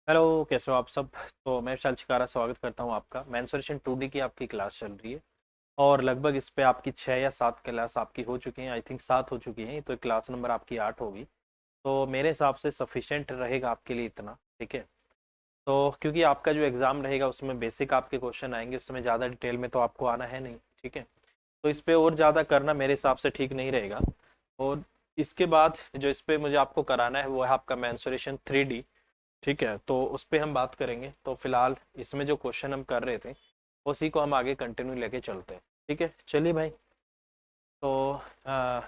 Hello, कैसे हो आप सब। तो मैं विशाल चिकारा स्वागत करता हूं आपका। मेंसुरेशन 2D की आपकी क्लास चल रही है और लगभग इस पे आपकी 6 या 7 क्लास आपकी हो चुकी हैं। आई थिंक 7 हो चुकी हैं, तो क्लास नंबर आपकी 8 होगी। तो मेरे हिसाब से सफिशिएंट रहेगा आपके लिए इतना। ठीक है। तो क्योंकि आपका जो एग्ज़ाम रहेगा उसमें बेसिक आपके क्वेश्चन आएंगे, उसमें ज़्यादा डिटेल में तो आपको आना है नहीं। ठीक है। तो इस पे और ज़्यादा करना मेरे हिसाब से ठीक नहीं रहेगा। और इसके बाद जो इस पे मुझे आपको कराना है वो है आपका मेंसुरेशन 3D। ठीक है, तो उस पे हम बात करेंगे। तो फिलहाल इसमें जो क्वेश्चन हम कर रहे थे उसी को हम आगे कंटिन्यू लेके चलते हैं। ठीक है, चलिए भाई। तो आ,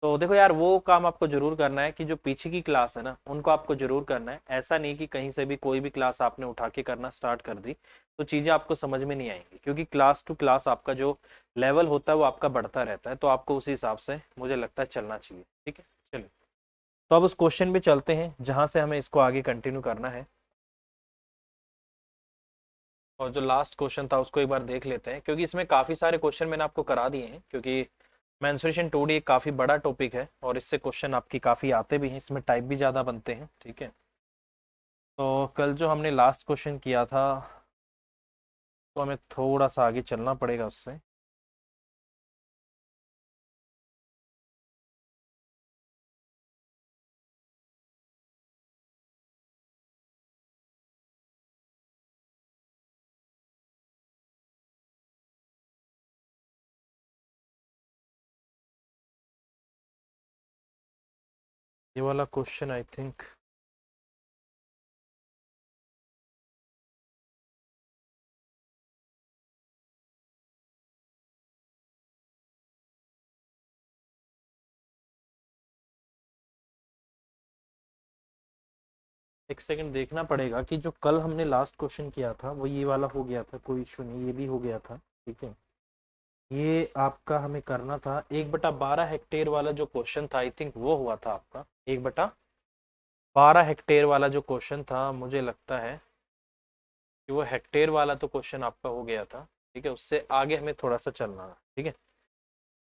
तो देखो यार, वो काम आपको जरूर करना है कि जो पीछे की क्लास है ना उनको आपको जरूर करना है। ऐसा नहीं कि कहीं से भी कोई भी क्लास आपने उठा के करना स्टार्ट कर दी तो चीज़ें आपको समझ में नहीं आएंगी, क्योंकि क्लास टू क्लास आपका जो लेवल होता है वो आपका बढ़ता रहता है। तो आपको उसी हिसाब से मुझे लगता है चलना चाहिए। ठीक है, चलिए। तो अब उस क्वेश्चन पे चलते हैं जहां से हमें इसको आगे कंटिन्यू करना है। और जो लास्ट क्वेश्चन था उसको एक बार देख लेते हैं, क्योंकि इसमें काफ़ी सारे क्वेश्चन मैंने आपको करा दिए हैं। क्योंकि मेंसुरेशन 2D एक काफ़ी बड़ा टॉपिक है और इससे क्वेश्चन आपकी काफ़ी आते भी हैं, इसमें टाइप भी ज़्यादा बनते हैं। ठीक है। तो कल जो हमने लास्ट क्वेश्चन किया था तो हमें थोड़ा सा आगे चलना पड़ेगा उससे। ये वाला क्वेश्चन आई थिंक एक सेकंड देखना पड़ेगा कि जो कल हमने लास्ट क्वेश्चन किया था वो ये वाला हो गया था। कोई इशू नहीं, ये भी हो गया था। ठीक है। ये आपका हमें करना था 1/12 हेक्टेयर वाला जो क्वेश्चन था, आई थिंक वो हुआ था आपका 1/12 हेक्टेयर वाला जो क्वेश्चन था। मुझे लगता है कि वो हेक्टेयर वाला तो क्वेश्चन आपका हो गया था। ठीक है, उससे आगे हमें थोड़ा सा चलना है। ठीक है,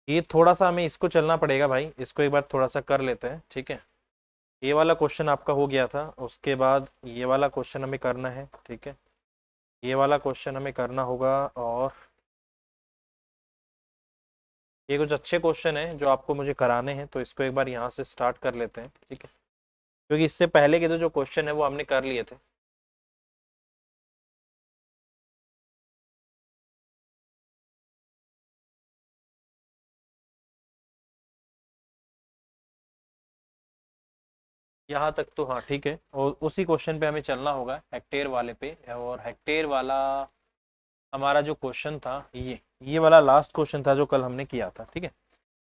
ये थोड़ा सा हमें इसको चलना पड़ेगा भाई, इसको एक बार थोड़ा सा कर लेते हैं। ठीक है, ये वाला क्वेश्चन आपका हो गया था, उसके बाद ये वाला क्वेश्चन हमें करना है। ठीक है, ये वाला क्वेश्चन हमें करना होगा। और ये कुछ अच्छे क्वेश्चन हैं जो आपको मुझे कराने हैं, तो इसको एक बार यहाँ से स्टार्ट कर लेते हैं। ठीक है, क्योंकि इससे पहले के जो क्वेश्चन है वो हमने कर लिए थे। यहाँ तक तो हाँ ठीक है, और उसी क्वेश्चन पे हमें चलना होगा, हेक्टेयर वाले पे। और हेक्टेयर वाला हमारा जो क्वेश्चन था ये वाला लास्ट क्वेश्चन था जो कल हमने किया था। ठीक है,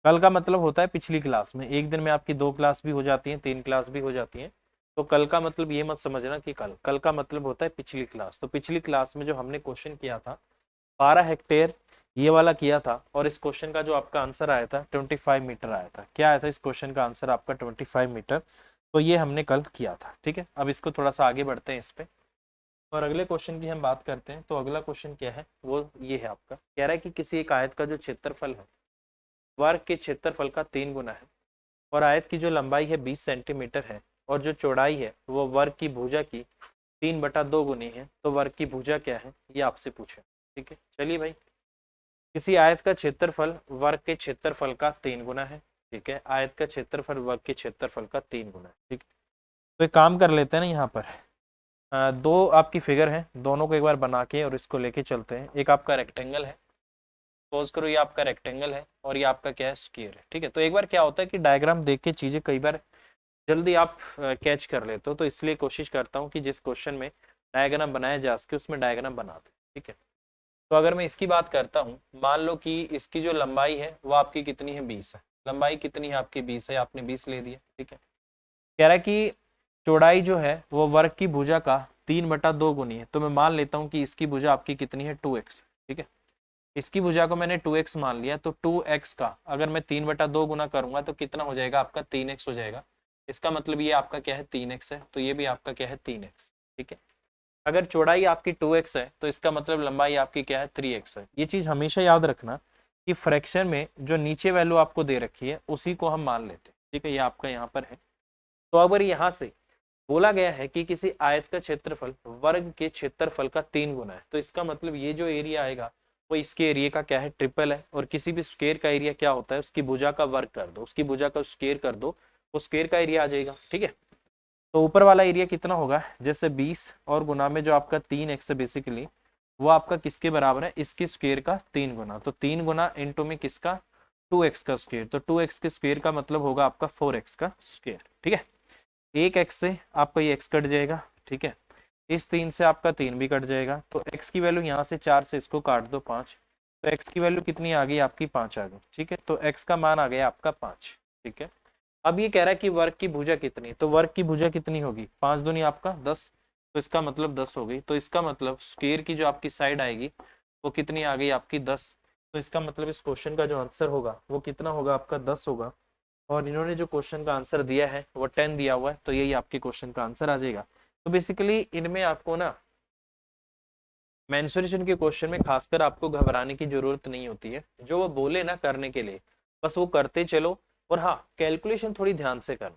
कल का मतलब होता है पिछली क्लास में। एक दिन में आपकी 2 क्लास भी हो जाती हैं, 3 क्लास भी हो जाती हैं। तो कल का मतलब ये मत समझना कि कल कल का मतलब होता है पिछली क्लास। तो पिछली क्लास में जो हमने क्वेश्चन किया था 12 हेक्टेयर ये वाला किया था, और इस क्वेश्चन का जो आपका आंसर आया था 25 मीटर आया था। क्या आया था इस क्वेश्चन का आंसर आपका? 25 मीटर। तो ये हमने कल किया था। ठीक है, अब इसको थोड़ा सा आगे बढ़ते हैं इस पे और अगले क्वेश्चन की हम बात करते हैं। तो अगला क्वेश्चन क्या है, वो ये है आपका। कह रहा है कि किसी एक आयत का जो क्षेत्रफल है वर्ग के क्षेत्रफल का 3 गुना है, और आयत की जो लंबाई है 20 सेंटीमीटर है, और जो चौड़ाई है वो वर्ग की भुजा की 3/2 गुनी है। तो वर्ग की भुजा क्या है ये आपसे पूछे। ठीक है, चलिए भाई। किसी आयत का क्षेत्रफल वर्ग के क्षेत्रफल का 3 गुना है। ठीक है, आयत का क्षेत्रफल वर्ग के क्षेत्रफल का 3 गुना है। ठीक है, तो एक काम कर लेते हैं ना, यहाँ पर दो आपकी फिगर है, दोनों को एक बार बना के और इसको लेके चलते हैं। एक आपका रेक्टेंगल है, सपोज करो ये आपका रेक्टेंगल है और ये आपका क्या है, स्क्वायर है। ठीक है, तो एक बार क्या होता है कि डायग्राम देख के चीजें कई बार जल्दी आप कैच कर लेते हो, तो इसलिए कोशिश करता हूँ कि जिस क्वेश्चन में डायग्राम बनाया जा सके उसमें डायग्राम बना दे। ठीक है, तो अगर मैं इसकी बात करता हूँ, मान लो कि इसकी जो लंबाई है वो आपकी कितनी है, 20 है। लंबाई कितनी है आपकी, 20 है, आपने 20 ले दिया। ठीक है, कह रहा है कि चौड़ाई जो है वो वर्ग की भुजा का 3/2 गुनी है। तो मैं मान लेता हूँ कि इसकी भुजा आपकी कितनी है, 2x। ठीक है, इसकी भुजा को मैंने 2x मान लिया, तो 2x का अगर मैं 3/2 गुना करूंगा तो कितना हो जाएगा आपका, 3x हो जाएगा। इसका मतलब ये आपका क्या है, 3x है, तो ये भी आपका क्या है, 3x। ठीक है, अगर चौड़ाई आपकी 2x है तो इसका मतलब लंबाई आपकी क्या है, 3x है। ये चीज हमेशा याद रखना कि फ्रैक्शन में जो नीचे वैल्यू आपको दे रखी है उसी को हम मान लेते हैं। ठीक है, ये आपका यहाँ पर है। तो अगर यहाँ से बोला गया है कि किसी आयत का क्षेत्रफल वर्ग के क्षेत्रफल का 3 गुना है, तो इसका मतलब ये जो एरिया आएगा वो इसके एरिया का क्या है, ट्रिपल है। और किसी भी स्क्वायर का एरिया क्या होता है, उसकी भुजा का वर्ग कर दो, उसकी भुजा का स्क्वायर कर दो, वो स्क्वायर का एरिया आ जाएगा। ठीक है, तो ऊपर वाला एरिया कितना होगा, जैसे 20 और गुना में जो आपका 3x है बेसिकली, वो आपका किसके बराबर है, इसके स्क्वायर का 3 गुना। तो 3 गुना इंटू में किसका, 2x का स्क्वायर, तो 2x के स्क्वायर का मतलब होगा आपका 4x का स्क्वायर। ठीक है, एक x से आपका ये x कट जाएगा। ठीक है, इस 3 से आपका 3 भी कट जाएगा, तो x की वैल्यू यहाँ से 4 से इसको काट दो 5, तो x की वैल्यू कितनी आ गई आपकी, 5 आ गई। ठीक है, तो x का मान आ गया आपका 5। ठीक है, अब ये कह रहा है कि वर्ग की भुजा कितनी, तो वर्ग की भुजा कितनी होगी, 5 दूनी आपका 10, तो इसका मतलब 10 हो गई। तो इसका मतलब स्क्वायर की जो आपकी साइड आएगी वो कितनी आ गई आपकी 10। तो इसका मतलब इस क्वेश्चन का जो आंसर होगा वो कितना होगा आपका 10 होगा। और इन्होंने जो क्वेश्चन का आंसर दिया है वो 10 दिया हुआ है, तो यही आपके क्वेश्चन का आंसर आ जाएगा। तो बेसिकली इनमें आपको ना मेंसुरेशन के क्वेश्चन में खासकर आपको घबराने की जरूरत नहीं होती है, जो वो बोले ना करने के लिए बस वो करते चलो। और हाँ, कैलकुलेशन थोड़ी ध्यान से करना,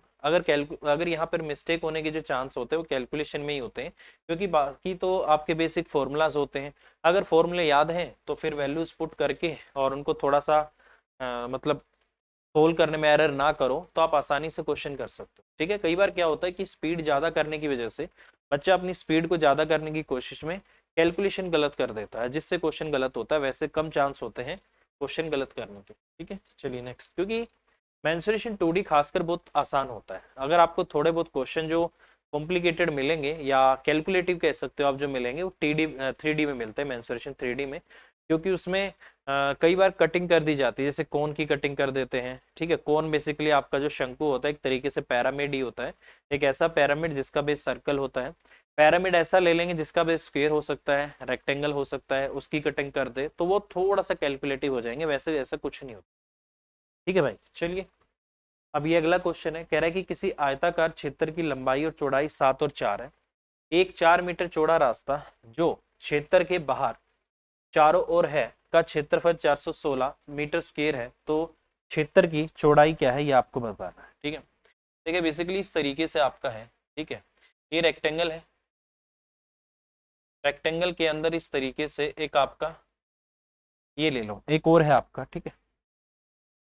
अगर यहाँ पर मिस्टेक होने के जो चांस होते हैं वो कैलकुलेशन में ही होते हैं, क्योंकि बाकी तो आपके बेसिक फॉर्मूलाज होते हैं। अगर फॉर्मूले याद हैं तो फिर वैल्यूज पुट करके और उनको थोड़ा सा मतलब सोल्व करने में एरर ना करो तो आप आसानी से क्वेश्चन कर सकते हो। ठीक है, कई बार क्या होता है कि स्पीड ज्यादा करने की वजह से बच्चा अपनी स्पीड को ज्यादा करने की कोशिश में कैलकुलेशन गलत कर देता है, जिससे क्वेश्चन गलत होता है। वैसे कम चांस होते हैं क्वेश्चन गलत करने के। ठीक है, चलिए नेक्स्ट, क्योंकि मेंसुरेशन 2D खासकर बहुत आसान होता है। अगर आपको थोड़े बहुत क्वेश्चन जो कॉम्प्लिकेटेड मिलेंगे या कैलकुलेटिव कह सकते हो आप जो मिलेंगे, वो 3D में मिलते हैं, मेंसुरेशन 3D में, क्योंकि उसमें कई बार कटिंग कर दी जाती है, जैसे कोन की कटिंग कर देते हैं। ठीक है, कोन बेसिकली आपका जो शंकु होता है एक तरीके से पैरामिड ही होता है, एक ऐसा पैरामिड जिसका बेस सर्कल होता है। पैरामिड ऐसा ले लेंगे जिसका बेस स्क्वायर हो सकता है, रेक्टेंगल हो सकता है, उसकी कटिंग कर दे तो वो थोड़ा सा कैलकुलेटिव हो जाएंगे, वैसे ऐसा कुछ नहीं होता। ठीक है भाई, चलिए अब ये अगला क्वेश्चन है, कह रहा है कि किसी आयताकार क्षेत्र की लंबाई और चौड़ाई 7 और 4 है। एक 4 मीटर चौड़ा रास्ता जो क्षेत्र के बाहर चारों ओर है का क्षेत्रफल 416 मीटर स्क्वायर है, तो क्षेत्र की चौड़ाई क्या है ये आपको बताना है। ठीक है, देखिए बेसिकली इस तरीके से आपका है। ठीक है, ये रेक्टेंगल है, रेक्टेंगल के अंदर इस तरीके से एक आपका ये ले लो, एक और है आपका। ठीक है,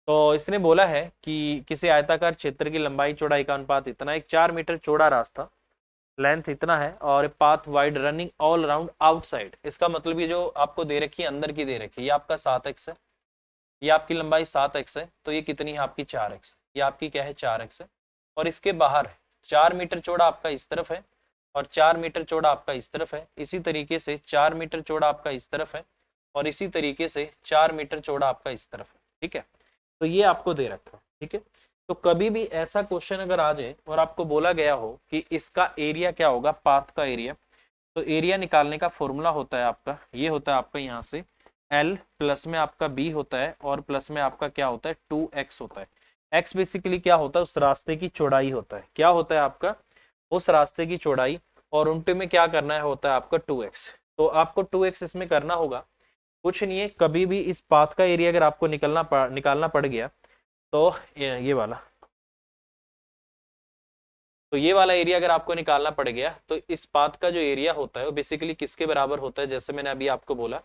तो इसने बोला है कि किसी आयताकार क्षेत्र की लंबाई चौड़ाई का अनुपात इतना, एक 4 मीटर चौड़ा रास्ता, लेंथ इतना है, और path wide running all around outside. इसका मतलब ये जो आपको दे रखी है अंदर की दे रखी है, ये आपका 7x है, ये आपकी लंबाई 7x है, तो ये कितनी है आपकी 4x, ये आपकी क्या है 4x है। और इसके बाहर है 4 मीटर चौड़ा आपका इस तरफ है, और 4 मीटर चौड़ा आपका इस तरफ है, इसी तरीके से 4 मीटर चौड़ा आपका इस तरफ है, और इसी तरीके से 4 मीटर चौड़ा आपका इस तरफ है। ठीक है, तो ये आपको दे रखा है। ठीक है, तो कभी भी ऐसा क्वेश्चन अगर आ जाए और आपको बोला गया हो कि इसका एरिया क्या होगा, पाथ का एरिया, तो एरिया निकालने का फॉर्मूला होता है आपका, ये होता है आपका यहाँ से L प्लस में आपका B होता है, और प्लस में आपका क्या होता है 2x होता है। x बेसिकली क्या होता है, उस रास्ते की चौड़ाई होता है, क्या होता है आपका उस रास्ते की चौड़ाई, और उल्टे में क्या करना है होता है आपका 2x। तो आपको 2x इसमें करना होगा, कुछ नहीं है, कभी भी इस पाथ का एरिया अगर आपको निकालना पड़ गया तो ये वाला, तो ये वाला एरिया अगर आपको निकालना पड़ गया तो इस पाथ का जो एरिया होता है वो बेसिकली किसके बराबर होता है, जैसे मैंने अभी आपको बोला,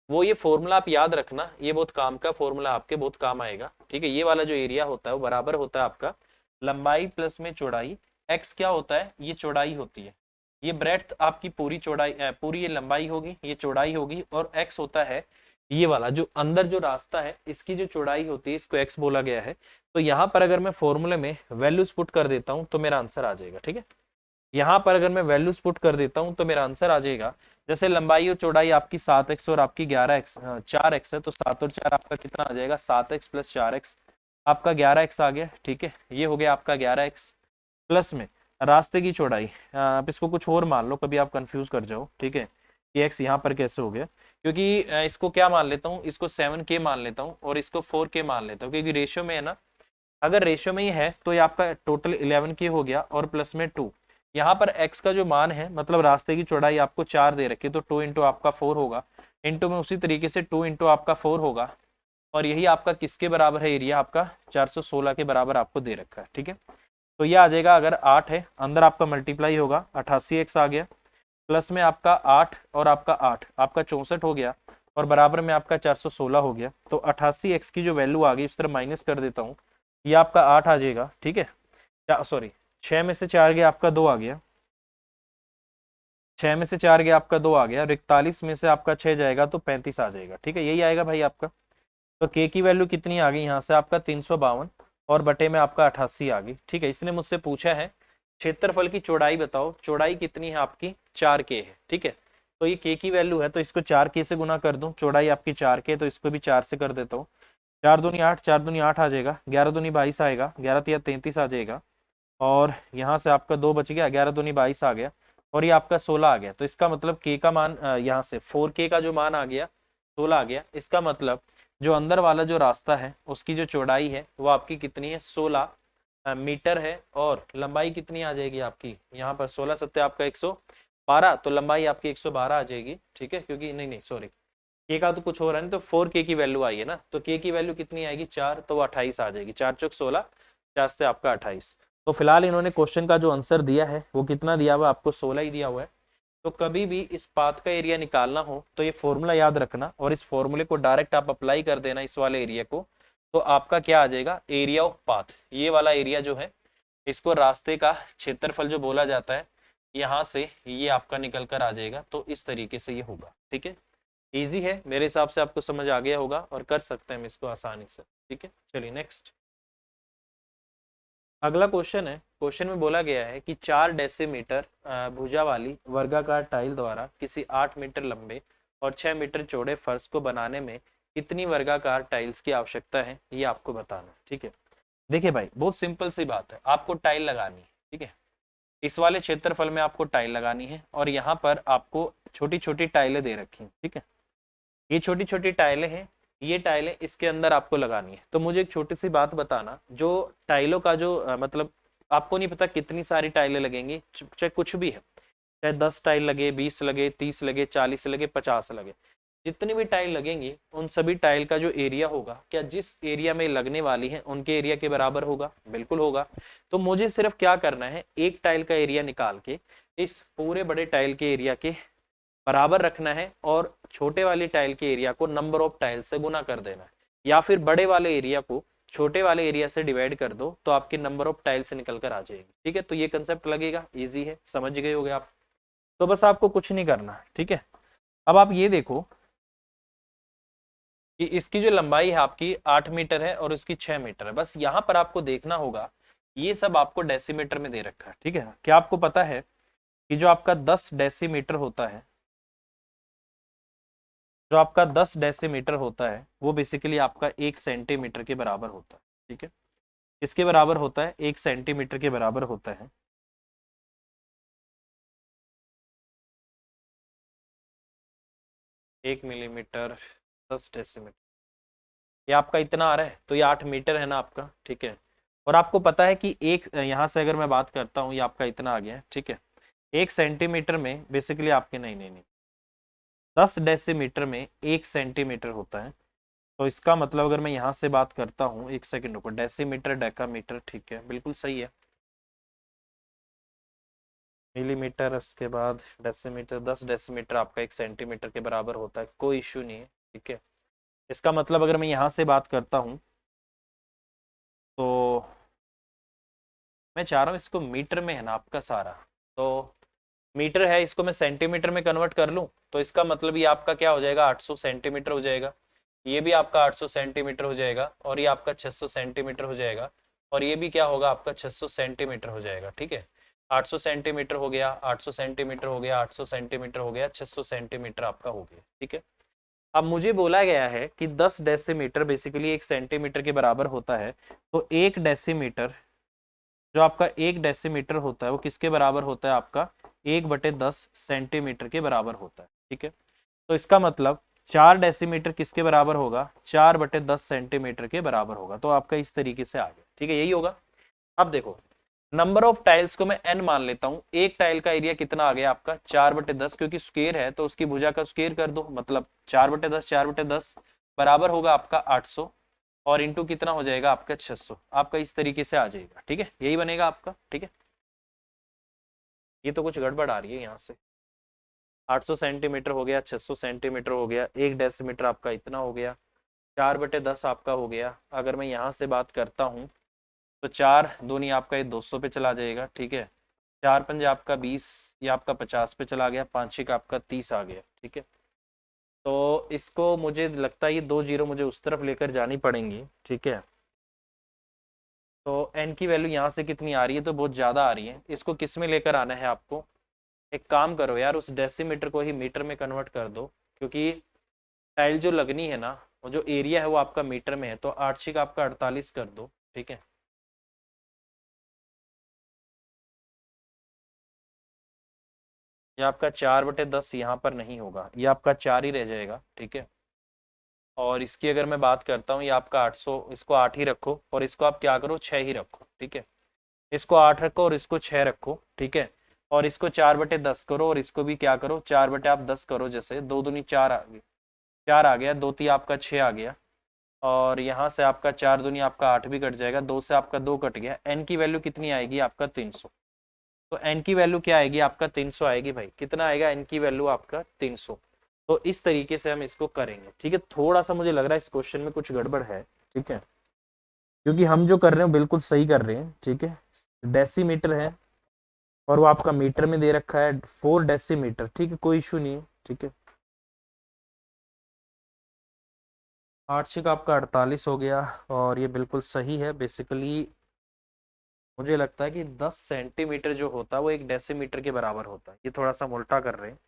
वो ये फॉर्मूला आप याद रखना, ये बहुत काम का फॉर्मूला, आपके बहुत काम आएगा। ठीक है, ये वाला जो एरिया होता है वो बराबर होता है आपका लंबाई प्लस में चौड़ाई। एक्स क्या होता है, ये चौड़ाई होती है, ये ब्रेड्थ आपकी पूरी चौड़ाई पूरी ये लंबाई होगी, ये चौड़ाई होगी, और एक्स होता है ये वाला जो अंदर जो रास्ता है इसकी जो चौड़ाई होती है, इसको एक्स बोला गया है। तो यहाँ पर अगर मैं फॉर्मूले में वैल्यूज पुट कर देता हूँ तो मेरा आंसर आ जाएगा। ठीक है, यहाँ पर अगर मैं वैल्यूज पुट कर देता हूँ तो मेरा आंसर आ जाएगा, जैसे लंबाई और चौड़ाई आपकी 7x और आपकी 4x है, तो 7 और 4 आपका कितना आ जाएगा 7x प्लस 4x, आपका 11x आ गया। ठीक है, ये हो गया आपका 11x, प्लस में रास्ते की चौड़ाई, आप इसको कुछ और मान लो, कभी आप कंफ्यूज कर जाओ। ठीक है, कि x यहाँ पर कैसे हो गया, क्योंकि इसको क्या मान लेता हूँ, इसको 7k मान लेता हूँ और इसको 4k मान लेता हूँ, क्योंकि रेशियो में है ना, अगर रेशियो में ही है तो ये आपका टोटल 11k हो गया, और प्लस में 2, यहाँ पर x का जो मान है मतलब रास्ते की चौड़ाई आपको 4 दे रखी है, तो 2 इंटू आपका 4 होगा, इंटू में उसी तरीके से 2 इंटू आपका 4 होगा, और यही आपका किसके बराबर है एरिया, आपका 416 के बराबर आपको दे रखा है। ठीक है, तो ये आ जाएगा, अगर 8 है अंदर आपका मल्टीप्लाई होगा 88x आ गया, प्लस में आपका 8 और आपका 8 आपका 64 हो गया, और बराबर में आपका 416 हो गया। तो 88x की जो वैल्यू आ गई उस तरह माइनस कर देता हूँ, ये आपका 8 आ जाएगा, ठीक है, सॉरी 6 में से 4 गया आपका 2 आ गया, 6 में से 4 गया आपका 2 आ गया, और 41 में से आपका 6 जाएगा तो 35 आ जाएगा, ठीक है, यही आएगा भाई आपका। तो के की वैल्यू कितनी आ गई यहाँ से आपका 352, और बटे में आपका 88 आ गई, ठीक है। इसने मुझसे पूछा है क्षेत्रफल की चौड़ाई बताओ, चौड़ाई कितनी है आपकी 4k है, ठीक है। तो ये के की वैल्यू है तो इसको 4k से गुना कर दूं, चौड़ाई आपकी 4k, तो इसको भी 4 से कर देता हूँ। 4 दूनी 8, 4 दूनी 8 आ जाएगा, 11 दूनी 22 आएगा, 11 तिया 33 आ जाएगा, और यहाँ से आपका 2 बच गया, 11 दूनी 22 आ गया, और ये आपका 16 आ गया। तो इसका मतलब के का मान यहाँ से 4k का जो मान आ गया 16 आ गया। इसका मतलब जो अंदर वाला जो रास्ता है उसकी जो चौड़ाई है वो आपकी कितनी है 16 मीटर है, और लंबाई कितनी आ जाएगी आपकी यहाँ पर 16 सत्ते आपका 112, तो लंबाई आपकी 112 आ जाएगी, ठीक है, क्योंकि नहीं नहीं सॉरी के का तो कुछ हो रहा है नहीं, तो 4k की वैल्यू आई है ना, तो के की वैल्यू कितनी आएगी 4, तो वो 28 आ जाएगी, 4 चौक 16, 4 से आपका 28। तो फिलहाल इन्होंने क्वेश्चन का जो आंसर दिया है वो कितना दिया हुआ है आपको 16 ही दिया हुआ है। तो कभी भी इस पाथ का एरिया निकालना हो तो ये फॉर्मूला याद रखना, और इस फॉर्मूले को डायरेक्ट आप अप्लाई कर देना इस वाले एरिया को, तो आपका क्या आ जाएगा एरिया ऑफ पाथ, ये वाला एरिया जो है इसको रास्ते का क्षेत्रफल जो बोला जाता है, यहाँ से ये आपका निकल कर आ जाएगा। तो इस तरीके से ये होगा, ठीक है, इजी है मेरे हिसाब से, आपको समझ आ गया होगा और कर सकते हैं हम इसको आसानी से, ठीक है। चलिए नेक्स्ट, अगला क्वेश्चन है। क्वेश्चन में बोला गया है कि 4 डेसीमीटर भुजा वाली वर्गाकार टाइल द्वारा किसी 8 मीटर लंबे और 6 मीटर चौड़े फर्श को बनाने में कितनी वर्गाकार टाइल्स की आवश्यकता है, ये आपको बताना है, ठीक है। देखिए भाई बहुत सिंपल सी बात है, आपको टाइल लगानी है, ठीक है, इस वाले क्षेत्रफल में आपको टाइल लगानी है, और यहाँ पर आपको छोटी छोटी टाइलें दे रखी हैं, ठीक है, ये छोटी छोटी टाइलें हैं, ये टाइलें इसके अंदर आपको लगानी है। तो मुझे एक छोटी सी बात बताना, जो टाइलों का जो मतलब आपको नहीं पता कितनी सारी टाइलें लगेंगी, चाहे कुछ भी है, चाहे 10 टाइल लगे, 20 लगे, 30 लगे, 40 लगे, 50 लगे, जितनी भी टाइल लगेंगी उन सभी टाइल का जो एरिया होगा, क्या जिस एरिया में लगने वाली है उनके एरिया के बराबर होगा, बिल्कुल होगा। तो मुझे सिर्फ क्या करना है, एक टाइल का एरिया निकाल के इस पूरे बड़े टाइल के एरिया के बराबर रखना है, और छोटे वाली टाइल के एरिया को नंबर ऑफ टाइल से गुना कर देना है, या फिर बड़े वाले एरिया को छोटे वाले एरिया से डिवाइड कर दो तो आपकी नंबर ऑफ टाइल से निकल कर आ जाएगी, ठीक है। तो ये कंसेप्ट लगेगा, इजी है, समझ गए होगे आप। तो बस आपको कुछ नहीं करना, ठीक है। अब आप ये देखो कि इसकी जो लंबाई है आपकी 8 मीटर है और उसकी 6 मीटर है, बस यहाँ पर आपको देखना होगा, ये सब आपको डेसीमीटर में दे रखा है, ठीक है। क्या आपको पता है कि जो आपका 10 डेसीमीटर होता है, जो आपका 10 डेसीमीटर होता है वो बेसिकली आपका 1 सेंटीमीटर के बराबर होता है, ठीक है। इसके बराबर होता है 1 सेंटीमीटर के बराबर होता है। 1 मिलीमीटर 10 डेसीमीटर, ये आपका इतना आ रहा है, तो ये 8 मीटर है ना आपका, ठीक है। और आपको पता है कि एक यहाँ से अगर मैं बात करता हूँ, ये आपका इतना आ गया है, ठीक है। 1 सेंटीमीटर में बेसिकली आपके नहीं नहीं नहीं 10 डेसीमीटर में 1 सेंटीमीटर होता है। तो इसका मतलब अगर मैं यहाँ से बात करता हूँ, एक सेकंड रुको, डेसीमीटर डेकामीटर, ठीक है, बिल्कुल सही है, मिलीमीटर, उसके बाद डेसीमीटर, 10 डेसीमीटर आपका 1 सेंटीमीटर के बराबर होता है, कोई इश्यू नहीं है, ठीक है। इसका मतलब अगर मैं यहाँ से बात करता हूँ तो मैं चाह रहा हूँ इसको मीटर में है ना आपका सारा, तो मीटर है, इसको मैं सेंटीमीटर में कन्वर्ट कर लूँ तो इसका मतलब ये आपका क्या हो जाएगा 800 सेंटीमीटर हो जाएगा, ये भी आपका 800 सेंटीमीटर हो जाएगा, और ये आपका 600 सेंटीमीटर हो जाएगा, और ये भी क्या होगा आपका 600 सेंटीमीटर हो जाएगा, ठीक है। 800 सेंटीमीटर हो गया, 800 सेंटीमीटर हो गया, 800 सेंटीमीटर हो गया, 600 सेंटीमीटर आपका हो गया, ठीक है। अब मुझे बोला गया है कि 10 डेसीमीटर बेसिकली 1 सेंटीमीटर के बराबर होता है, तो 1 डेसीमीटर, जो आपका 1 डेसीमीटर होता है वो किसके बराबर होता है आपका 1/10 सेंटीमीटर के बराबर होता है, ठीक है। तो इसका मतलब 4 डेसीमीटर किसके बराबर होगा 4/10 सेंटीमीटर के बराबर होगा। तो आपका इस तरीके से आ गया, ठीक है, यही होगा। अब देखो नंबर ऑफ टाइल्स को मैं n मान लेता हूं, एक टाइल का एरिया कितना आ गया आपका 4/10, क्योंकि स्क्वायर है तो उसकी भुजा का स्क्वायर कर दो, मतलब 4/10 4/10 बराबर होगा आपका 800, और इंटू कितना हो जाएगा आपका 600, आपका इस तरीके से आ जाएगा। ठीक है, यही बनेगा आपका। ठीक है, ये तो कुछ गड़बड़ आ रही है यहाँ से। 800 सेंटीमीटर हो गया, 600 सेंटीमीटर हो गया, 1 डेसीमीटर आपका इतना हो गया, 4/10 आपका हो गया। अगर मैं यहाँ से बात करता हूँ तो 4 दूनी आपका ये 200 पे चला जाएगा। ठीक है, 4 पंजे आपका 20, ये आपका 50 पे चला गया, 5 आपका 30 आ गया। ठीक है, तो इसको मुझे लगता है ये 2 जीरो मुझे उस तरफ लेकर जानी पड़ेंगी। ठीक है, तो एन की वैल्यू यहाँ से कितनी आ रही है, तो बहुत ज़्यादा आ रही है। इसको किस में लेकर आना है आपको, एक काम करो यार, उस डेसीमीटर को ही मीटर में कन्वर्ट कर दो, क्योंकि टाइल जो लगनी है ना, वो जो एरिया है वो आपका मीटर में है, तो 8 का आपका 48 कर दो। ठीक है, ये आपका 4/10 यहाँ पर नहीं होगा, ये आपका 4 ही रह जाएगा। ठीक है, और इसकी अगर मैं बात करता हूँ, ये आपका 800, इसको 8 ही रखो और इसको आप क्या करो 6 ही रखो। ठीक है, इसको 8 रखो और इसको 6 रखो। ठीक है, और इसको 4/10 करो और इसको भी क्या करो 4/10 करो, जैसे 2 दूनी 4 आ गई, 4 आ गया, 2 3 आपका 6 आ गया, और यहाँ से आपका 4 दूनी आपका 8 भी कट जाएगा, 2 से आपका 2 कट गया। एन की वैल्यू कितनी आएगी आपका 300। तो एन की वैल्यू क्या आएगी आपका 300 आएगी भाई। कितना आएगा एन की वैल्यू आपका 300। तो इस तरीके से हम इसको करेंगे। ठीक है, थोड़ा सा मुझे लग रहा है इस क्वेश्चन में कुछ गड़बड़ है। ठीक है, क्योंकि हम जो कर रहे हैं बिल्कुल सही कर रहे हैं। ठीक है, डेसीमीटर है और वो आपका मीटर में दे रखा है 4 डेसीमीटर। ठीक है, कोई इशू नहीं है। ठीक है, 8 का आपका 48 हो गया, और ये बिल्कुल सही है। बेसिकली मुझे लगता है कि 10 सेंटीमीटर जो होता है वो 1 डेसीमीटर के बराबर होता है। ये थोड़ा सा हम उल्टा कर रहे हैं,